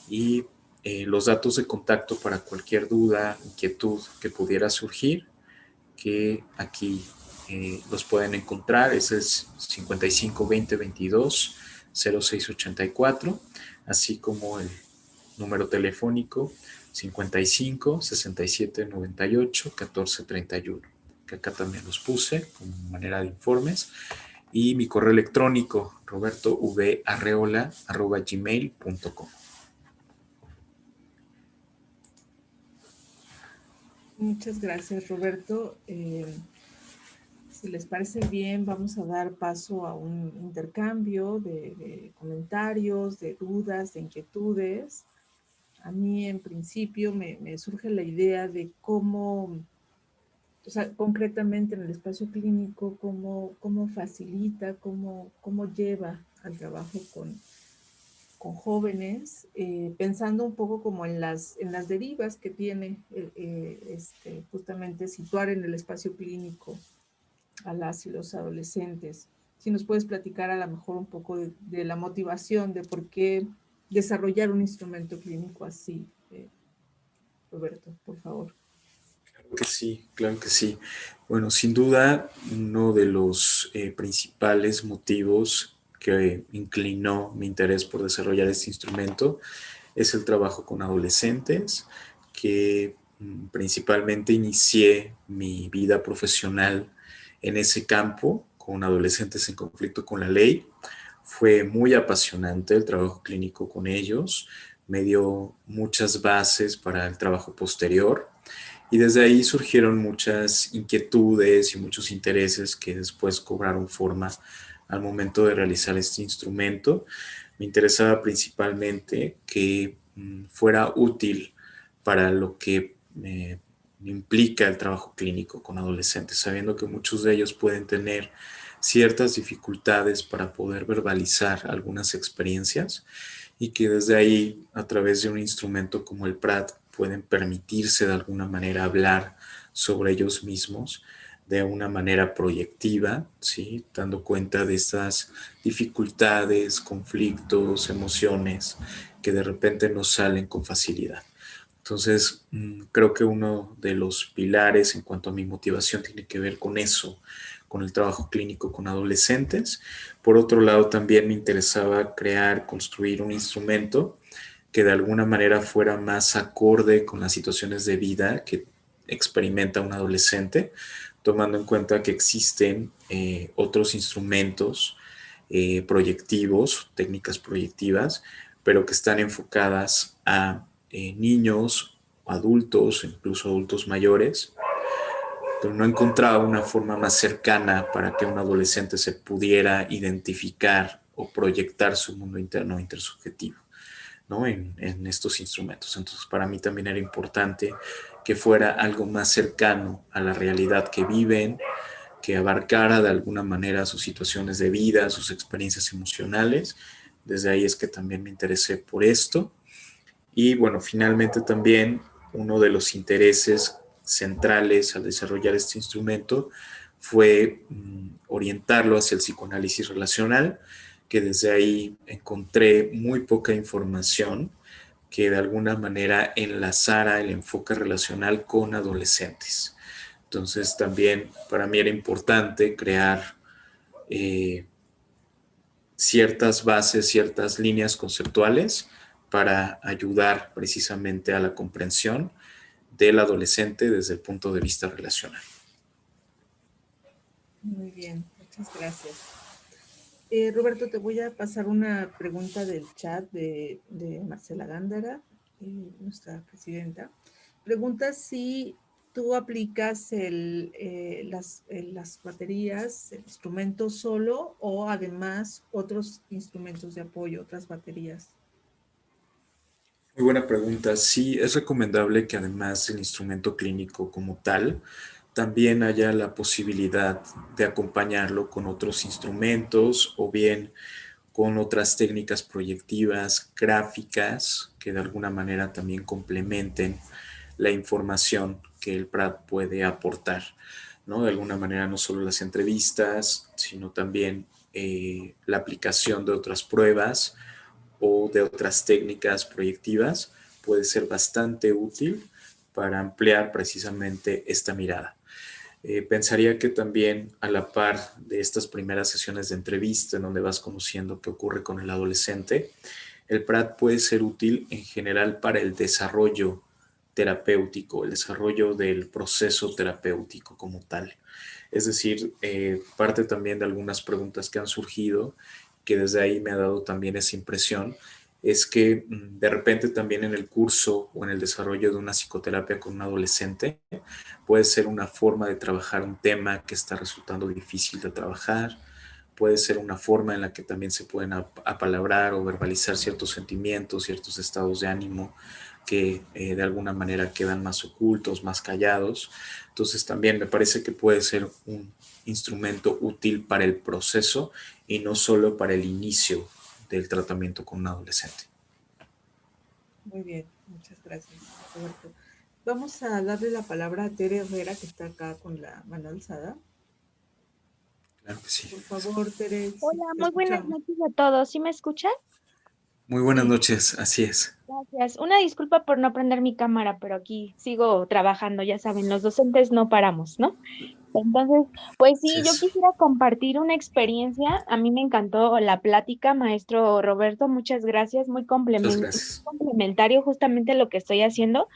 y los datos de contacto para cualquier duda, inquietud que pudiera surgir, que aquí los pueden encontrar. Ese es 55 20 22 06 84, así como el número telefónico 55 67 98 14 31, que acá también los puse como manera de informes, y mi correo electrónico robertovarreola@gmail.com. Muchas gracias, Roberto. Si les parece bien, vamos a dar paso a un intercambio de comentarios, de dudas, de inquietudes. A mí, en principio, me surge la idea de cómo, o sea, concretamente en el espacio clínico, cómo facilita, cómo lleva al trabajo con jóvenes, pensando un poco como en las derivas que tiene justamente situar en el espacio clínico a las y los adolescentes. Si nos puedes platicar a lo mejor un poco de la motivación de por qué desarrollar un instrumento clínico así, Roberto, por favor. Claro que sí, claro que sí. Bueno, sin duda, uno de los principales motivos que inclinó mi interés por desarrollar este instrumento es el trabajo con adolescentes, que principalmente inicié mi vida profesional en ese campo, con adolescentes en conflicto con la ley. Fue muy apasionante el trabajo clínico con ellos, me dio muchas bases para el trabajo posterior y desde ahí surgieron muchas inquietudes y muchos intereses que después cobraron forma al momento de realizar este instrumento. Me interesaba principalmente que fuera útil para lo que implica el trabajo clínico con adolescentes, sabiendo que muchos de ellos pueden tener ciertas dificultades para poder verbalizar algunas experiencias y que desde ahí, a través de un instrumento como el PRAT, pueden permitirse de alguna manera hablar sobre ellos mismos de una manera proyectiva, ¿sí? Dando cuenta de estas dificultades, conflictos, emociones que de repente nos salen con facilidad. Entonces, creo que uno de los pilares en cuanto a mi motivación tiene que ver con eso, con el trabajo clínico con adolescentes. Por otro lado, también me interesaba construir un instrumento que de alguna manera fuera más acorde con las situaciones de vida que experimenta un adolescente, tomando en cuenta que existen otros instrumentos proyectivos, técnicas proyectivas, pero que están enfocadas a niños, adultos, incluso adultos mayores, pero no encontraba una forma más cercana para que un adolescente se pudiera identificar o proyectar su mundo interno intersubjetivo, ¿no? En estos instrumentos. Entonces, para mí también era importante que fuera algo más cercano a la realidad que viven, que abarcara de alguna manera sus situaciones de vida, sus experiencias emocionales. Desde ahí es que también me interesé por esto. Y bueno, finalmente también uno de los intereses centrales al desarrollar este instrumento fue orientarlo hacia el psicoanálisis relacional, que desde ahí encontré muy poca información que de alguna manera enlazara el enfoque relacional con adolescentes. Entonces también para mí era importante crear ciertas bases, ciertas líneas conceptuales para ayudar precisamente a la comprensión del adolescente desde el punto de vista relacional. Muy bien, muchas gracias. Roberto, te voy a pasar una pregunta del chat de Marcela Gándara, nuestra presidenta. Pregunta si tú aplicas las baterías, el instrumento solo o además otros instrumentos de apoyo, otras baterías. Muy buena pregunta. Sí, es recomendable que además del instrumento clínico como tal, también haya la posibilidad de acompañarlo con otros instrumentos o bien con otras técnicas proyectivas, gráficas, que de alguna manera también complementen la información que el PRAT puede aportar, ¿no? De alguna manera no solo las entrevistas, sino también la aplicación de otras pruebas o de otras técnicas proyectivas puede ser bastante útil para ampliar precisamente esta mirada. Pensaría que también a la par de estas primeras sesiones de entrevista en donde vas conociendo qué ocurre con el adolescente, El PRAT puede ser útil en general para el desarrollo terapéutico, el desarrollo del proceso terapéutico como tal. Es decir, parte también de algunas preguntas que han surgido, que desde ahí me ha dado también esa impresión, es que de repente también en el curso o en el desarrollo de una psicoterapia con un adolescente puede ser una forma de trabajar un tema que está resultando difícil de trabajar, puede ser una forma en la que también se pueden apalabrar o verbalizar ciertos sentimientos, ciertos estados de ánimo que de alguna manera quedan más ocultos, más callados. Entonces también me parece que puede ser un instrumento útil para el proceso y no solo para el inicio del tratamiento con un adolescente. Muy bien, muchas gracias, Roberto. Vamos a darle la palabra a Tere Herrera, que está acá con la mano alzada. Claro que sí. Por favor, Tere, sí, Hola, te muy buenas escuchamos. noches a todos. ¿Sí me escuchan? Muy buenas Sí. noches, así es. Gracias. Una disculpa por no prender mi cámara, pero aquí sigo trabajando, ya saben, los docentes no paramos, ¿no? Entonces, pues Así sí, yo es. quisiera compartir una experiencia. A mí me encantó la plática, maestro Roberto, muchas gracias, muy Muchas gracias. complementario justamente lo que estoy haciendo.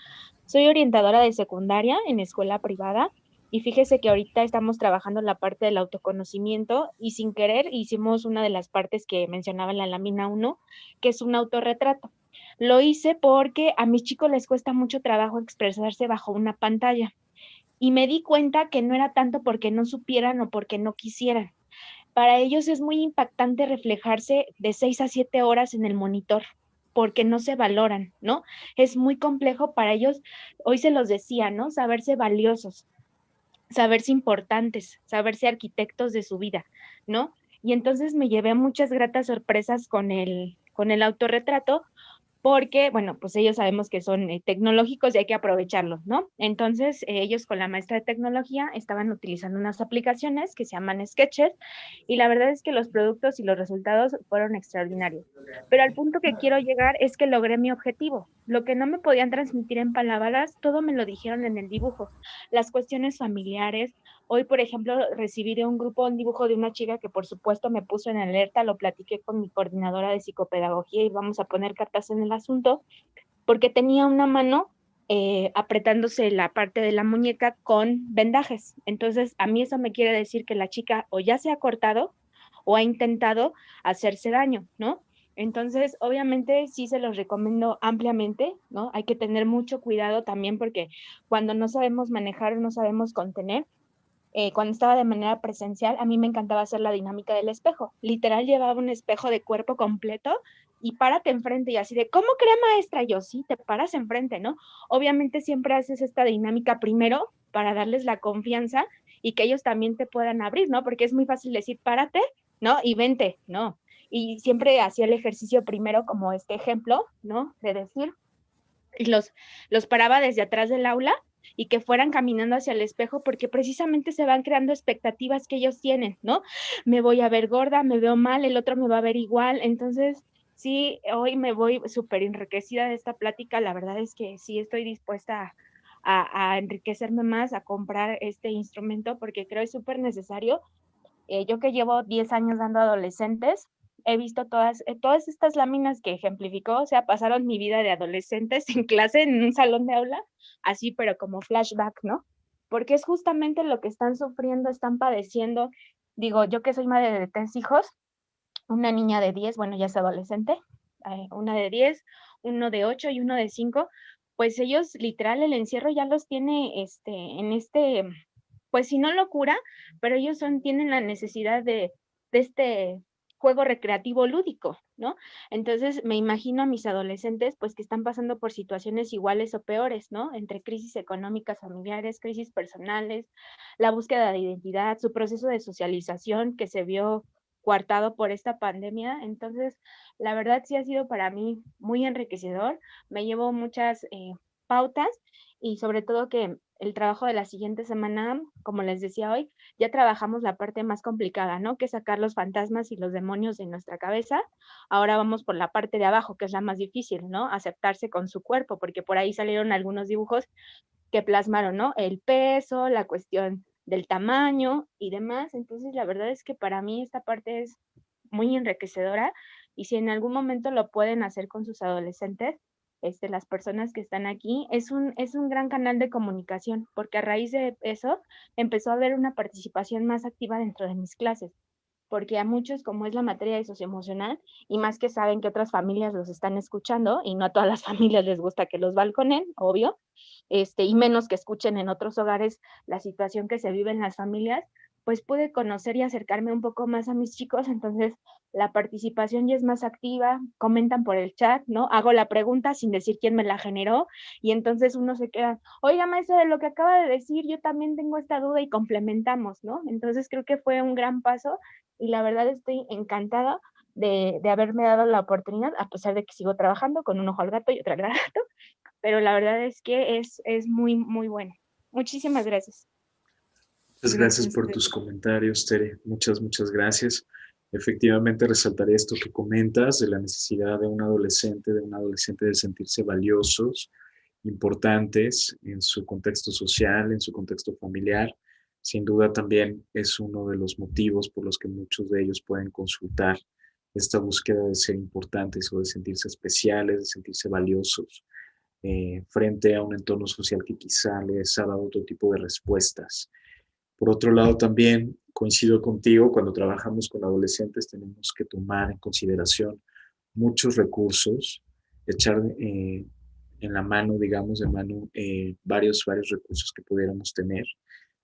Soy orientadora de secundaria en escuela privada y fíjese que ahorita estamos trabajando la parte del autoconocimiento y sin querer hicimos una de las partes que mencionaba en la lámina 1, que es un autorretrato. Lo hice porque a mis chicos les cuesta mucho trabajo expresarse bajo una pantalla y me di cuenta que no era tanto porque no supieran o porque no quisieran. Para ellos es muy impactante reflejarse de 6 a 7 horas en el monitor porque no se valoran, ¿no? Es muy complejo para ellos, hoy se los decía, ¿no? Saberse valiosos, saberse importantes, saberse arquitectos de su vida, ¿no? Y entonces me llevé muchas gratas sorpresas con el autorretrato, porque, bueno, pues ellos sabemos que son tecnológicos y hay que aprovecharlos, ¿no? Entonces, ellos con la maestra de tecnología estaban utilizando unas aplicaciones que se llaman Sketches y la verdad es que los productos y los resultados fueron extraordinarios. Pero al punto que quiero llegar es que logré mi objetivo. Lo que no me podían transmitir en palabras, todo me lo dijeron en el dibujo. Las cuestiones familiares. Hoy, por ejemplo, recibí de un grupo un dibujo de una chica que por supuesto me puso en alerta, lo platiqué con mi coordinadora de psicopedagogía y vamos a poner cartas en el asunto, porque tenía una mano apretándose la parte de la muñeca con vendajes. Entonces, a mí eso me quiere decir que la chica o ya se ha cortado o ha intentado hacerse daño, ¿no? Entonces, obviamente sí se los recomiendo ampliamente, ¿no? Hay que tener mucho cuidado también porque cuando no sabemos manejar o no sabemos contener, cuando estaba de manera presencial, a mí me encantaba hacer la dinámica del espejo. Literal llevaba un espejo de cuerpo completo y párate enfrente y así de, ¿cómo cree maestra? Yo, sí, te paras enfrente, ¿no? Obviamente siempre haces esta dinámica primero para darles la confianza y que ellos también te puedan abrir, ¿no? Porque es muy fácil decir, párate, ¿no? Y vente, ¿no? Y siempre hacía el ejercicio primero como este ejemplo, ¿no? De decir, y los paraba desde atrás del aula y que fueran caminando hacia el espejo porque precisamente se van creando expectativas que ellos tienen, ¿no? Me voy a ver gorda, me veo mal, el otro me va a ver igual, entonces sí, hoy me voy súper enriquecida de esta plática, la verdad es que sí estoy dispuesta a enriquecerme más, a comprar este instrumento porque creo es súper necesario. Yo que llevo 10 años dando a adolescentes, he visto todas estas láminas que ejemplificó, o sea, pasaron mi vida de adolescentes en clase, en un salón de aula, así, pero como flashback, ¿no? Porque es justamente lo que están sufriendo, están padeciendo. Digo, yo que soy madre de 3 hijos, una niña de 10, bueno, ya es adolescente, una de 10, uno de 8 y uno de 5, pues ellos literal el encierro ya los tiene en este, pues si no locura, pero ellos tienen la necesidad de este juego recreativo lúdico, ¿no? Entonces me imagino a mis adolescentes pues que están pasando por situaciones iguales o peores, ¿no? Entre crisis económicas familiares, crisis personales, la búsqueda de identidad, su proceso de socialización que se vio coartado por esta pandemia. Entonces, la verdad sí ha sido para mí muy enriquecedor. Me llevo muchas pautas y sobre todo que el trabajo de la siguiente semana, como les decía hoy, ya trabajamos la parte más complicada, ¿no? Que es sacar los fantasmas y los demonios de nuestra cabeza. Ahora vamos por la parte de abajo, que es la más difícil, ¿no? Aceptarse con su cuerpo, porque por ahí salieron algunos dibujos que plasmaron, ¿no? El peso, la cuestión del tamaño y demás. Entonces, la verdad es que para mí esta parte es muy enriquecedora y si en algún momento lo pueden hacer con sus adolescentes, las personas que están aquí, es un gran canal de comunicación, porque a raíz de eso empezó a haber una participación más activa dentro de mis clases, porque a muchos, como es la materia de socioemocional, y más que saben que otras familias los están escuchando, y no a todas las familias les gusta que los balconen, obvio, y menos que escuchen en otros hogares la situación que se vive en las familias, pues pude conocer y acercarme un poco más a mis chicos, entonces la participación ya es más activa, comentan por el chat, ¿no? Hago la pregunta sin decir quién me la generó, y entonces uno se queda, oiga, maestra, de lo que acaba de decir, yo también tengo esta duda y complementamos, ¿no? Entonces creo que fue un gran paso y la verdad estoy encantada de haberme dado la oportunidad, a pesar de que sigo trabajando con un ojo al gato y otro al gato, pero la verdad es que es muy, muy bueno. Muchísimas gracias. Muchas gracias Gracias, por Tere. tus comentarios, Tere. Muchas, muchas gracias. Efectivamente, resaltaré esto que comentas de la necesidad de un adolescente, de sentirse valiosos, importantes en su contexto social, en su contexto familiar. Sin duda también es uno de los motivos por los que muchos de ellos pueden consultar esta búsqueda de ser importantes o de sentirse especiales, de sentirse valiosos frente a un entorno social que quizá les ha dado otro tipo de respuestas. Por otro lado, también coincido contigo, cuando trabajamos con adolescentes tenemos que tomar en consideración muchos recursos, echar en la mano, digamos, de mano varios recursos que pudiéramos tener.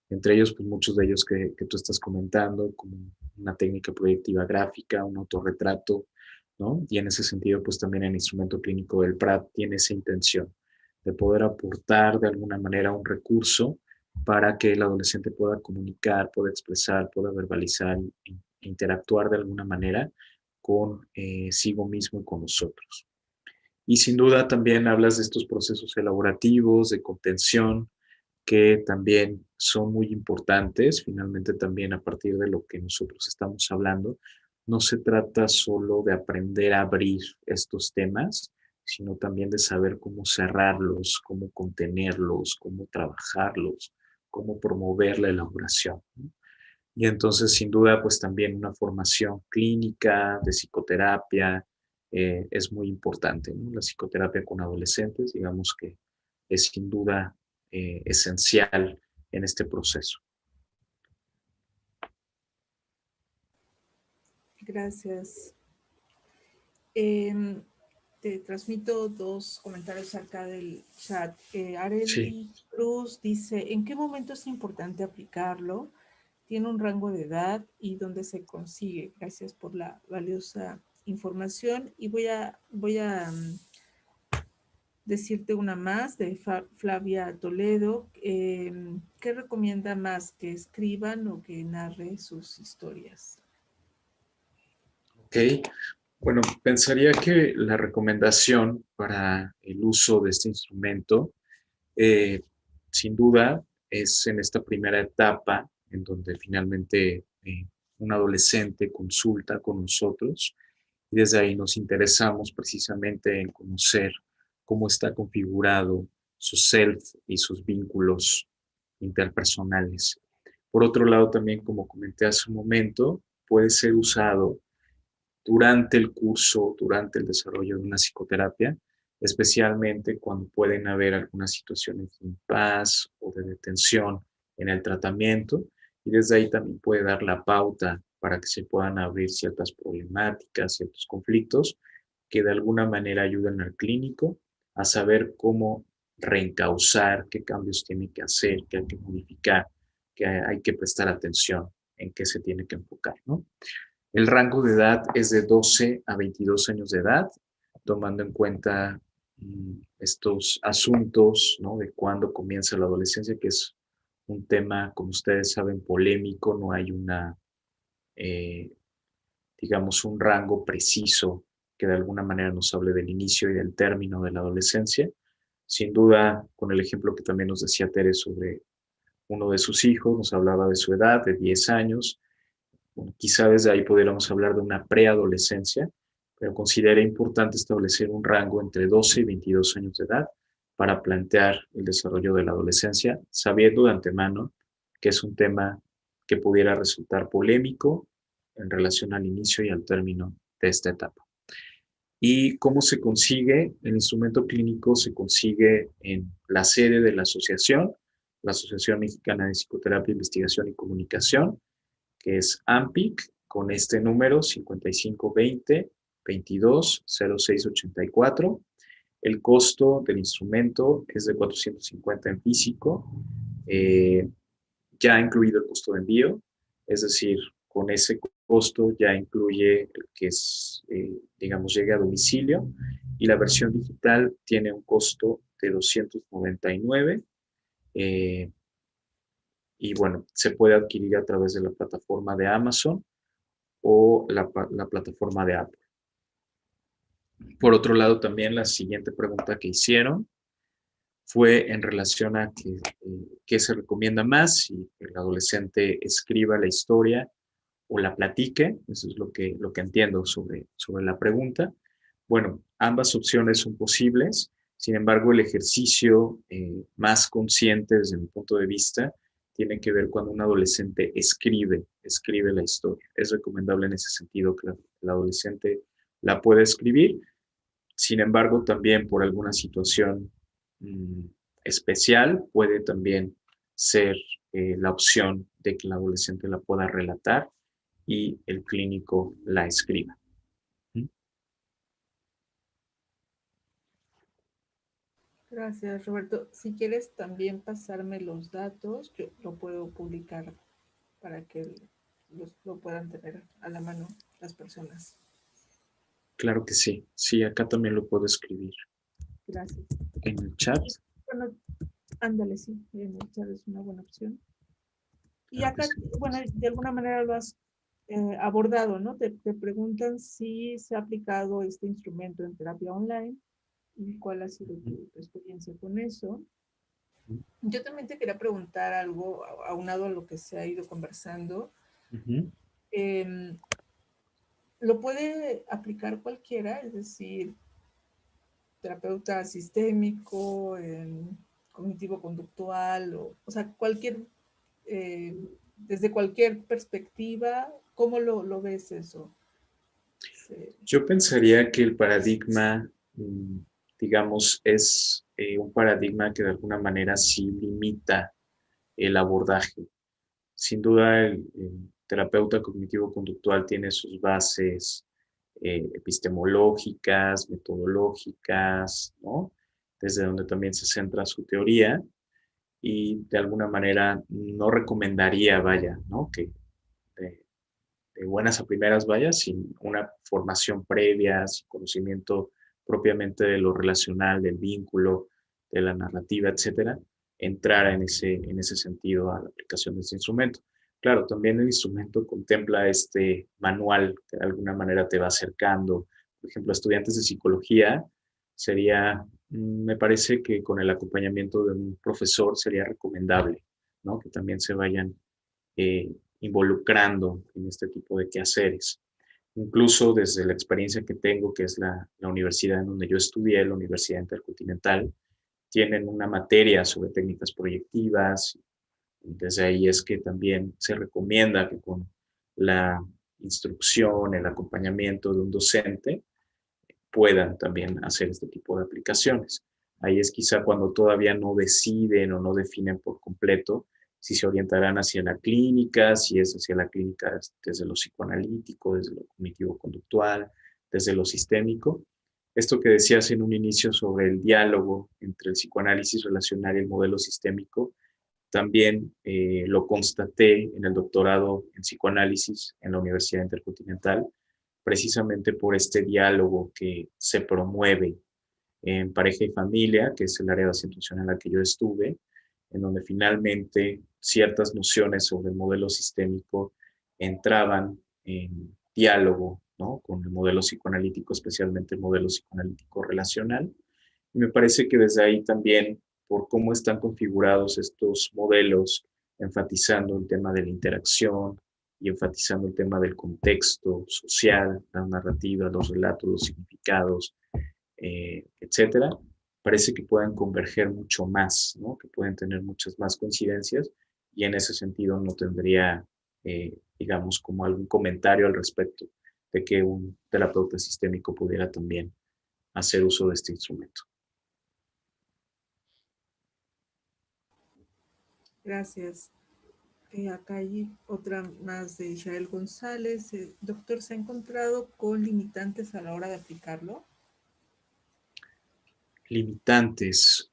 Entre ellos, pues muchos de ellos que tú estás comentando, como una técnica proyectiva gráfica, un autorretrato, ¿no? Y en ese sentido, pues también el instrumento clínico del PRAT tiene esa intención de poder aportar de alguna manera un recurso para que el adolescente pueda comunicar, pueda expresar, pueda verbalizar e interactuar de alguna manera con sigo mismo y con nosotros. Y sin duda también hablas de estos procesos elaborativos, de contención, que también son muy importantes. Finalmente también a partir de lo que nosotros estamos hablando, no se trata solo de aprender a abrir estos temas, sino también de saber cómo cerrarlos, cómo contenerlos, cómo trabajarlos, cómo promover la elaboración, ¿no? Y entonces, sin duda, pues también una formación clínica de psicoterapia es muy importante, ¿no? La psicoterapia con adolescentes, digamos que es sin duda esencial en este proceso. Gracias. Te transmito dos comentarios acá del chat. Sí, Areli Cruz dice, ¿en qué momento es importante aplicarlo? ¿Tiene un rango de edad y dónde se consigue? Gracias por la valiosa información. Y voy a decirte una más de Flavia Toledo. ¿Qué recomienda más? ¿Que escriban o que narre sus historias? ok. Bueno, pensaría que la recomendación para el uso de este instrumento, eh, sin duda, es en esta primera etapa en donde finalmente un adolescente consulta con nosotros y desde ahí nos interesamos precisamente en conocer cómo está configurado su self y sus vínculos interpersonales. Por otro lado, también, como comenté hace un momento, puede ser usado durante el curso, durante el desarrollo de una psicoterapia, especialmente cuando pueden haber algunas situaciones de impas o de detención en el tratamiento, y desde ahí también puede dar la pauta para que se puedan abrir ciertas problemáticas, ciertos conflictos que de alguna manera ayuden al clínico a saber cómo reencauzar, qué cambios tiene que hacer, qué hay que modificar, que hay que prestar atención, en qué se tiene que enfocar, ¿no? El rango de edad es de 12 a 22 años de edad, tomando en cuenta estos asuntos, ¿no? De cuándo comienza la adolescencia, que es un tema, como ustedes saben, polémico, no hay una, eh, digamos, un rango preciso que de alguna manera nos hable del inicio y del término de la adolescencia. Sin duda, con el ejemplo que también nos decía Tere sobre uno de sus hijos, nos hablaba de su edad, de 10 años. Bueno, quizá desde ahí pudiéramos hablar de una preadolescencia, pero considera importante establecer un rango entre 12 y 22 años de edad para plantear el desarrollo de la adolescencia, sabiendo de antemano que es un tema que pudiera resultar polémico en relación al inicio y al término de esta etapa. ¿Y cómo se consigue? El instrumento clínico se consigue en la sede de la Asociación Mexicana de Psicoterapia, Investigación y Comunicación, que es AMPIC, con este número 5520 22 06 84. El costo del instrumento es de 450 en físico, ya incluido el costo de envío, es decir, con ese costo ya incluye el que es, digamos, llegue a domicilio, y la versión digital tiene un costo de 299, y bueno, se puede adquirir a través de la plataforma de Amazon o la plataforma de Apple. Por otro lado, también la siguiente pregunta que hicieron fue en relación a qué se recomienda más, si el adolescente escriba la historia o la platique. Eso es lo que entiendo sobre la pregunta. Bueno, ambas opciones son posibles. Sin embargo, el ejercicio más consciente desde mi punto de vista tiene que ver cuando un adolescente escribe la historia. Es recomendable en ese sentido que el adolescente la pueda escribir. Sin embargo, también por alguna situación especial puede también ser la opción de que el adolescente la pueda relatar y el clínico la escriba. Gracias, Roberto. Si quieres también pasarme los datos, yo lo puedo publicar para que lo puedan tener a la mano las personas. Claro que sí. Sí, acá también lo puedo escribir. Gracias. En el chat. Bueno, ándale, sí, en el chat es una buena opción. Y Claro que acá, sí. bueno, de alguna manera lo has abordado, ¿no? Te preguntan si se ha aplicado este instrumento en terapia online y cuál ha sido tu experiencia con eso. Yo también te quería preguntar algo aunado a lo que se ha ido conversando. ¿Lo puede aplicar cualquiera? Es decir, terapeuta sistémico, cognitivo-conductual, o sea, cualquier, desde cualquier perspectiva, ¿cómo lo ves eso? Sí. Yo pensaría que el paradigma, digamos, es un paradigma que de alguna manera sí limita el abordaje. Sin duda, el terapeuta cognitivo-conductual tiene sus bases epistemológicas, metodológicas, ¿no? Desde donde también se centra su teoría, y de alguna manera no recomendaría, vaya, ¿no? Que de buenas a primeras, vaya, sin una formación previa, sin conocimiento propiamente de lo relacional, del vínculo, de la narrativa, etcétera, entrara en ese sentido a la aplicación de este instrumento. Claro, también el instrumento contempla este manual que de alguna manera te va acercando. Por ejemplo, a estudiantes de psicología sería, me parece que con el acompañamiento de un profesor sería recomendable, ¿no? Que también se vayan involucrando en este tipo de quehaceres. Incluso desde la experiencia que tengo, que es la universidad en donde yo estudié, la Universidad Intercontinental, tienen una materia sobre técnicas proyectivas. Desde ahí es que también se recomienda que con la instrucción, el acompañamiento de un docente, puedan también hacer este tipo de aplicaciones. Ahí es quizá cuando todavía no deciden o no definen por completo si se orientarán hacia la clínica, si es hacia la clínica desde lo psicoanalítico, desde lo cognitivo-conductual, desde lo sistémico. Esto que decías en un inicio sobre el diálogo entre el psicoanálisis relacional y el modelo sistémico, también lo constaté en el doctorado en psicoanálisis en la Universidad Intercontinental, precisamente por este diálogo que se promueve en pareja y familia, que es el área de acentuación en la que yo estuve, en donde finalmente ciertas nociones sobre el modelo sistémico entraban en diálogo, ¿no? Con el modelo psicoanalítico, especialmente el modelo psicoanalítico relacional. Y me parece que desde ahí también, por cómo están configurados estos modelos, enfatizando el tema de la interacción y enfatizando el tema del contexto social, las narrativas, los relatos, los significados, etcétera, parece que puedan converger mucho más, ¿no? Que pueden tener muchas más coincidencias, y en ese sentido no tendría, digamos, como algún comentario al respecto de que un terapeuta sistémico pudiera también hacer uso de este instrumento. Gracias. Acá hay otra más de Israel González. Doctor, ¿se ha encontrado con limitantes a la hora de aplicarlo? Limitantes,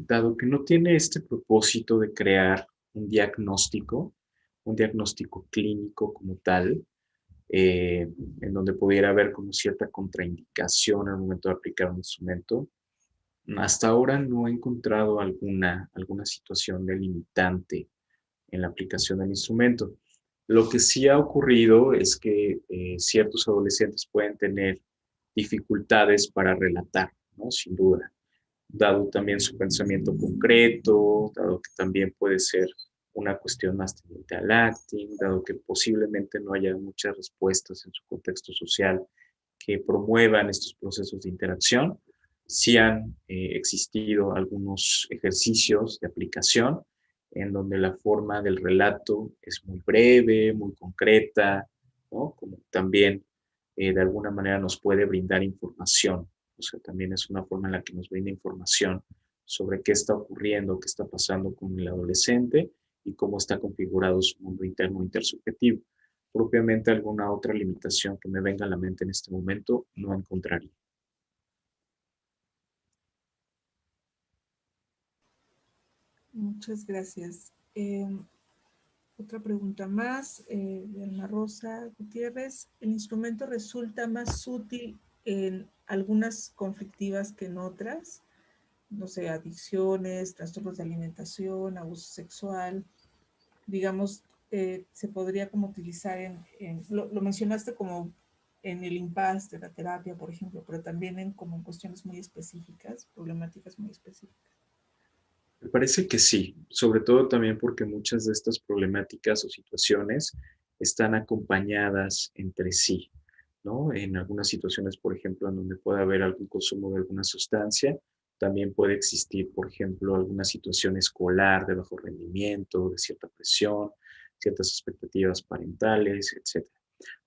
dado que no tiene este propósito de crear un diagnóstico clínico como tal, en donde pudiera haber como cierta contraindicación al momento de aplicar un instrumento. Hasta ahora no he encontrado alguna situación delimitante en la aplicación del instrumento. Lo que sí ha ocurrido es que ciertos adolescentes pueden tener dificultades para relatar, ¿no? Sin duda, dado también su pensamiento concreto, dado que también puede ser una cuestión más tendiente al acting, dado que posiblemente no haya muchas respuestas en su contexto social que promuevan estos procesos de interacción. Sí han existido algunos ejercicios de aplicación en donde la forma del relato es muy breve, muy concreta, ¿no? Como también de alguna manera nos puede brindar información. O sea, también es una forma en la que nos brinda información sobre qué está ocurriendo, qué está pasando con el adolescente y cómo está configurado su mundo interno intersubjetivo. Propiamente alguna otra limitación que me venga a la mente en este momento no encontraría. Muchas gracias. Otra pregunta más de Alma Rosa Gutiérrez. ¿El instrumento resulta más útil en algunas conflictivas que en otras? No sé, adicciones, trastornos de alimentación, abuso sexual. Digamos, se podría como utilizar lo mencionaste como en el impasse de la terapia, por ejemplo, pero también como en cuestiones muy específicas, problemáticas muy específicas. Me parece que sí, sobre todo también porque muchas de estas problemáticas o situaciones están acompañadas entre sí, ¿no? En algunas situaciones, por ejemplo, en donde puede haber algún consumo de alguna sustancia, también puede existir, por ejemplo, alguna situación escolar de bajo rendimiento, de cierta presión, ciertas expectativas parentales, etc.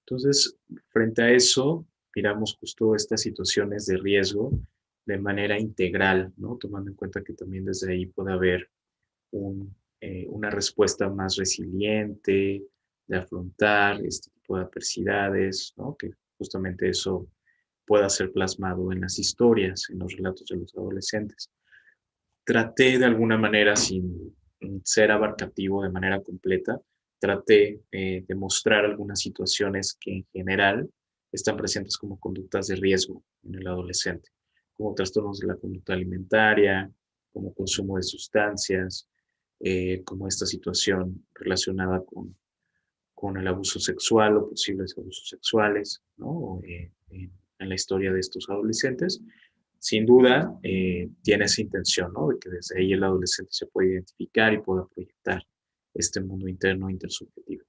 Entonces, frente a eso, miramos justo estas situaciones de riesgo de manera integral, ¿no? Tomando en cuenta que también desde ahí puede haber una respuesta más resiliente, de afrontar este tipo de adversidades, ¿no? Que justamente eso pueda ser plasmado en las historias, en los relatos de los adolescentes. Traté de alguna manera, sin ser abarcativo de manera completa, traté de mostrar algunas situaciones que en general están presentes como conductas de riesgo en el adolescente, como trastornos de la conducta alimentaria, como consumo de sustancias, como esta situación relacionada con el abuso sexual o posibles abusos sexuales, ¿no? En la historia de estos adolescentes. Sin duda, tiene esa intención, ¿no? De que desde ahí el adolescente se puede identificar y pueda proyectar este mundo interno intersubjetivo.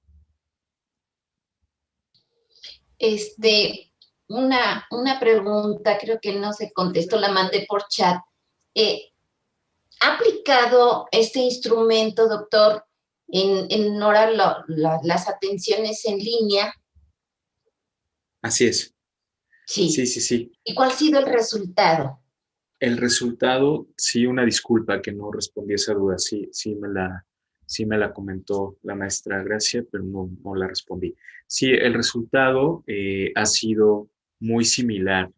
Una pregunta, creo que no se contestó, la mandé por chat. ¿Ha aplicado este instrumento, doctor, en hora las atenciones en línea? Así es. Sí. Sí, sí, sí. ¿Y cuál ha sido el resultado? El resultado, sí, una disculpa que no respondí a esa duda, sí me la comentó la maestra Gracia, pero no la respondí. Sí, el resultado ha sido muy similar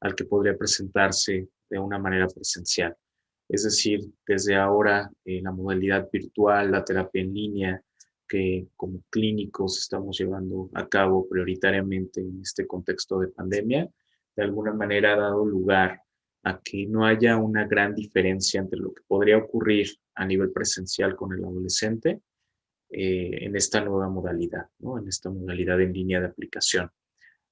al que podría presentarse de una manera presencial. Es decir, desde ahora la modalidad virtual, la terapia en línea, que como clínicos estamos llevando a cabo prioritariamente en este contexto de pandemia, de alguna manera ha dado lugar a que no haya una gran diferencia entre lo que podría ocurrir a nivel presencial con el adolescente en esta nueva modalidad, ¿no? En esta modalidad en línea de aplicación.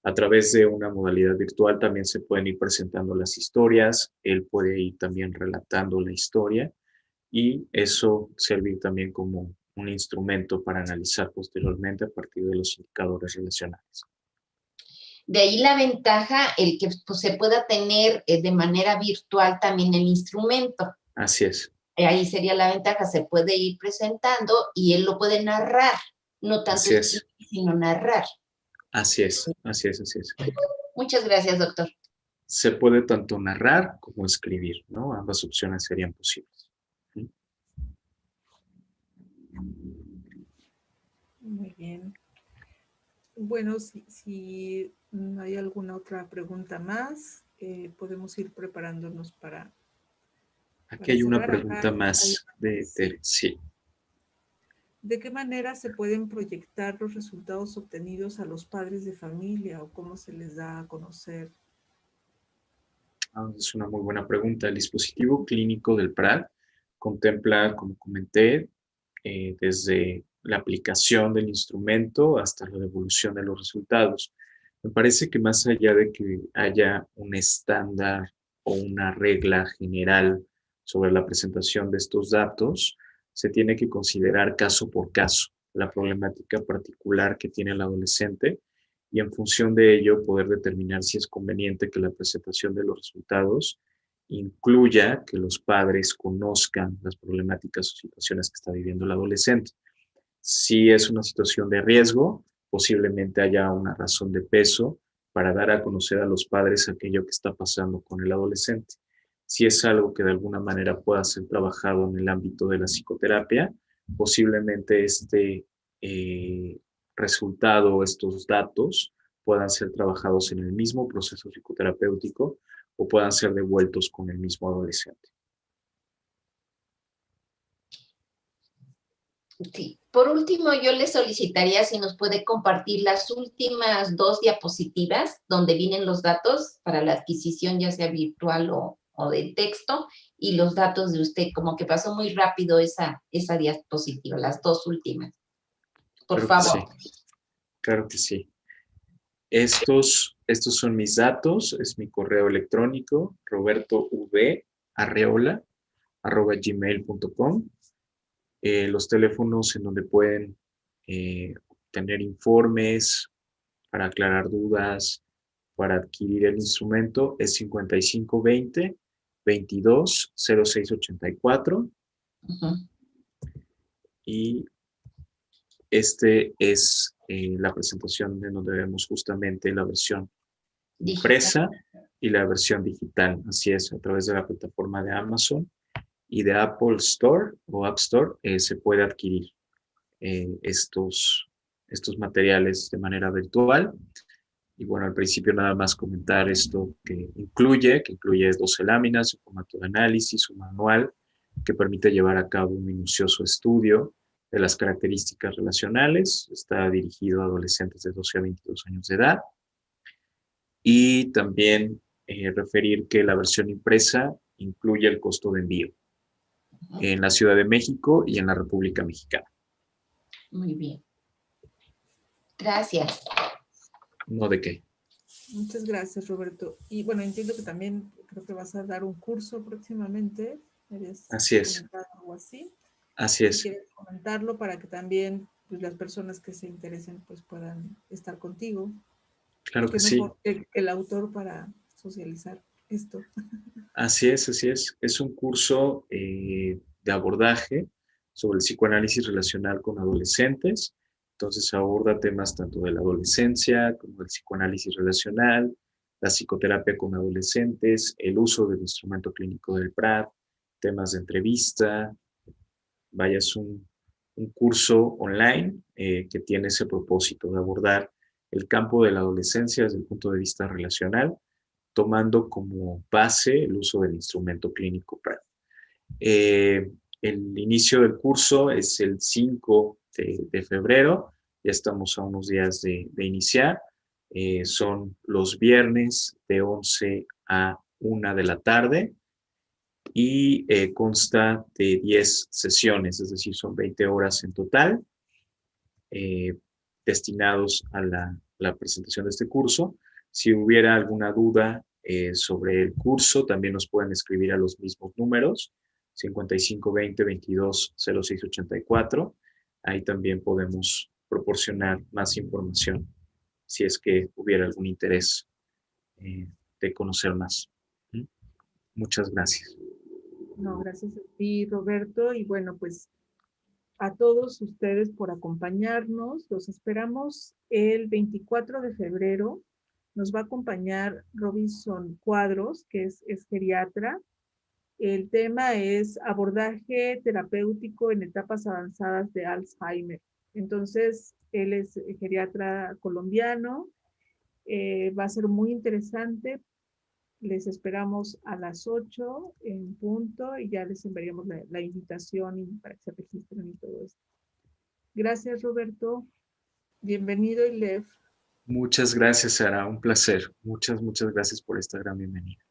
A través de una modalidad virtual también se pueden ir presentando las historias, él puede ir también relatando la historia y eso servir también como un instrumento para analizar posteriormente a partir de los indicadores relacionales. De ahí la ventaja, el que pues, se pueda tener de manera virtual también el instrumento. Así es. Ahí sería la ventaja, se puede ir presentando y él lo puede narrar, no tanto Así es. sino narrar. Así es, así es, así es. Muchas gracias, doctor. Se puede tanto narrar como escribir, ¿no? Ambas opciones serían posibles. ¿Sí? Muy bien. Bueno, si no hay alguna otra pregunta más, podemos ir preparándonos Aquí para hay una cerrar. pregunta Hay- más de sí. Tere. Sí. ¿De qué manera se pueden proyectar los resultados obtenidos a los padres de familia o cómo se les da a conocer? Es una muy buena pregunta. El dispositivo clínico del PRAD contempla, como comenté, desde la aplicación del instrumento hasta la devolución de los resultados. Me parece que más allá de que haya un estándar o una regla general sobre la presentación de estos datos, se tiene que considerar caso por caso la problemática particular que tiene el adolescente y en función de ello poder determinar si es conveniente que la presentación de los resultados incluya que los padres conozcan las problemáticas o situaciones que está viviendo el adolescente. Si es una situación de riesgo, posiblemente haya una razón de peso para dar a conocer a los padres aquello que está pasando con el adolescente. Si es algo que de alguna manera pueda ser trabajado en el ámbito de la psicoterapia, posiblemente este resultado, estos datos, puedan ser trabajados en el mismo proceso psicoterapéutico o puedan ser devueltos con el mismo adolescente. Sí. Por último, yo le solicitaría si nos puede compartir las últimas 2 diapositivas donde vienen los datos para la adquisición, ya sea virtual o de texto, y los datos de usted. Como que pasó muy rápido esa diapositiva, las 2 últimas. Por Claro que favor. sí, claro que sí. Estos son mis datos, es mi correo electrónico, robertovarreola@gmail.com. Los teléfonos en donde pueden tener informes para aclarar dudas, para adquirir el instrumento es 5520 22 0684 Uh-huh. y este es la presentación en donde vemos justamente la versión impresa y la versión digital. Así es, a través de la plataforma de Amazon y de Apple Store o App Store se puede adquirir estos materiales de manera virtual. Y bueno, al principio nada más comentar esto que incluye 12 láminas, un formato de análisis, un manual que permite llevar a cabo un minucioso estudio de las características relacionales. Está dirigido a adolescentes de 12 a 22 años de edad. Y también referir que la versión impresa incluye el costo de envío en la Ciudad de México y en la República Mexicana. Muy bien. Gracias. No de qué. Muchas gracias, Roberto. Y bueno, entiendo que también creo que vas a dar un curso próximamente. Así es. Algo así. Así Si es. quieres comentarlo para que también pues, las personas que se interesen pues puedan estar contigo. Claro Y que qué sí. mejor que el autor para socializar esto. Así es, así es. Es un curso de abordaje sobre el psicoanálisis relacional con adolescentes. Entonces aborda temas tanto de la adolescencia como del psicoanálisis relacional, la psicoterapia con adolescentes, el uso del instrumento clínico del PRAD, temas de entrevista. Vaya, es un curso online que tiene ese propósito de abordar el campo de la adolescencia desde el punto de vista relacional, tomando como base el uso del instrumento clínico PRAD. El inicio del curso es el 5 de febrero, ya estamos a unos días de iniciar. Son los viernes de 11 a 1 de la tarde y consta de 10 sesiones, es decir, son 20 horas en total destinados a la presentación de este curso. Si hubiera alguna duda sobre el curso, también nos pueden escribir a los mismos números, 5520 22 0684. Ahí también podemos proporcionar más información si es que hubiera algún interés de conocer más. Muchas gracias. No, gracias a ti, Roberto. Y bueno, pues a todos ustedes por acompañarnos. Los esperamos el 24 de febrero. Nos va a acompañar Robinson Cuadros, que es geriatra. El tema es abordaje terapéutico en etapas avanzadas de Alzheimer. Entonces, él es geriatra colombiano. Va a ser muy interesante. Les esperamos a las 8 en punto y ya les enviaremos la invitación para que se registren y todo esto. Gracias, Roberto. Bienvenido, Ilef. Muchas gracias, Sara. Un placer. Muchas gracias por esta gran bienvenida.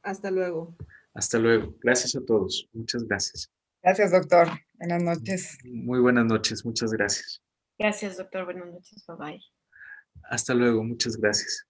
Hasta luego. Hasta luego. Gracias a todos. Muchas gracias. Gracias, doctor. Buenas noches. Muy buenas noches. Muchas gracias. Gracias, doctor. Buenas noches. Bye bye. Hasta luego. Muchas gracias.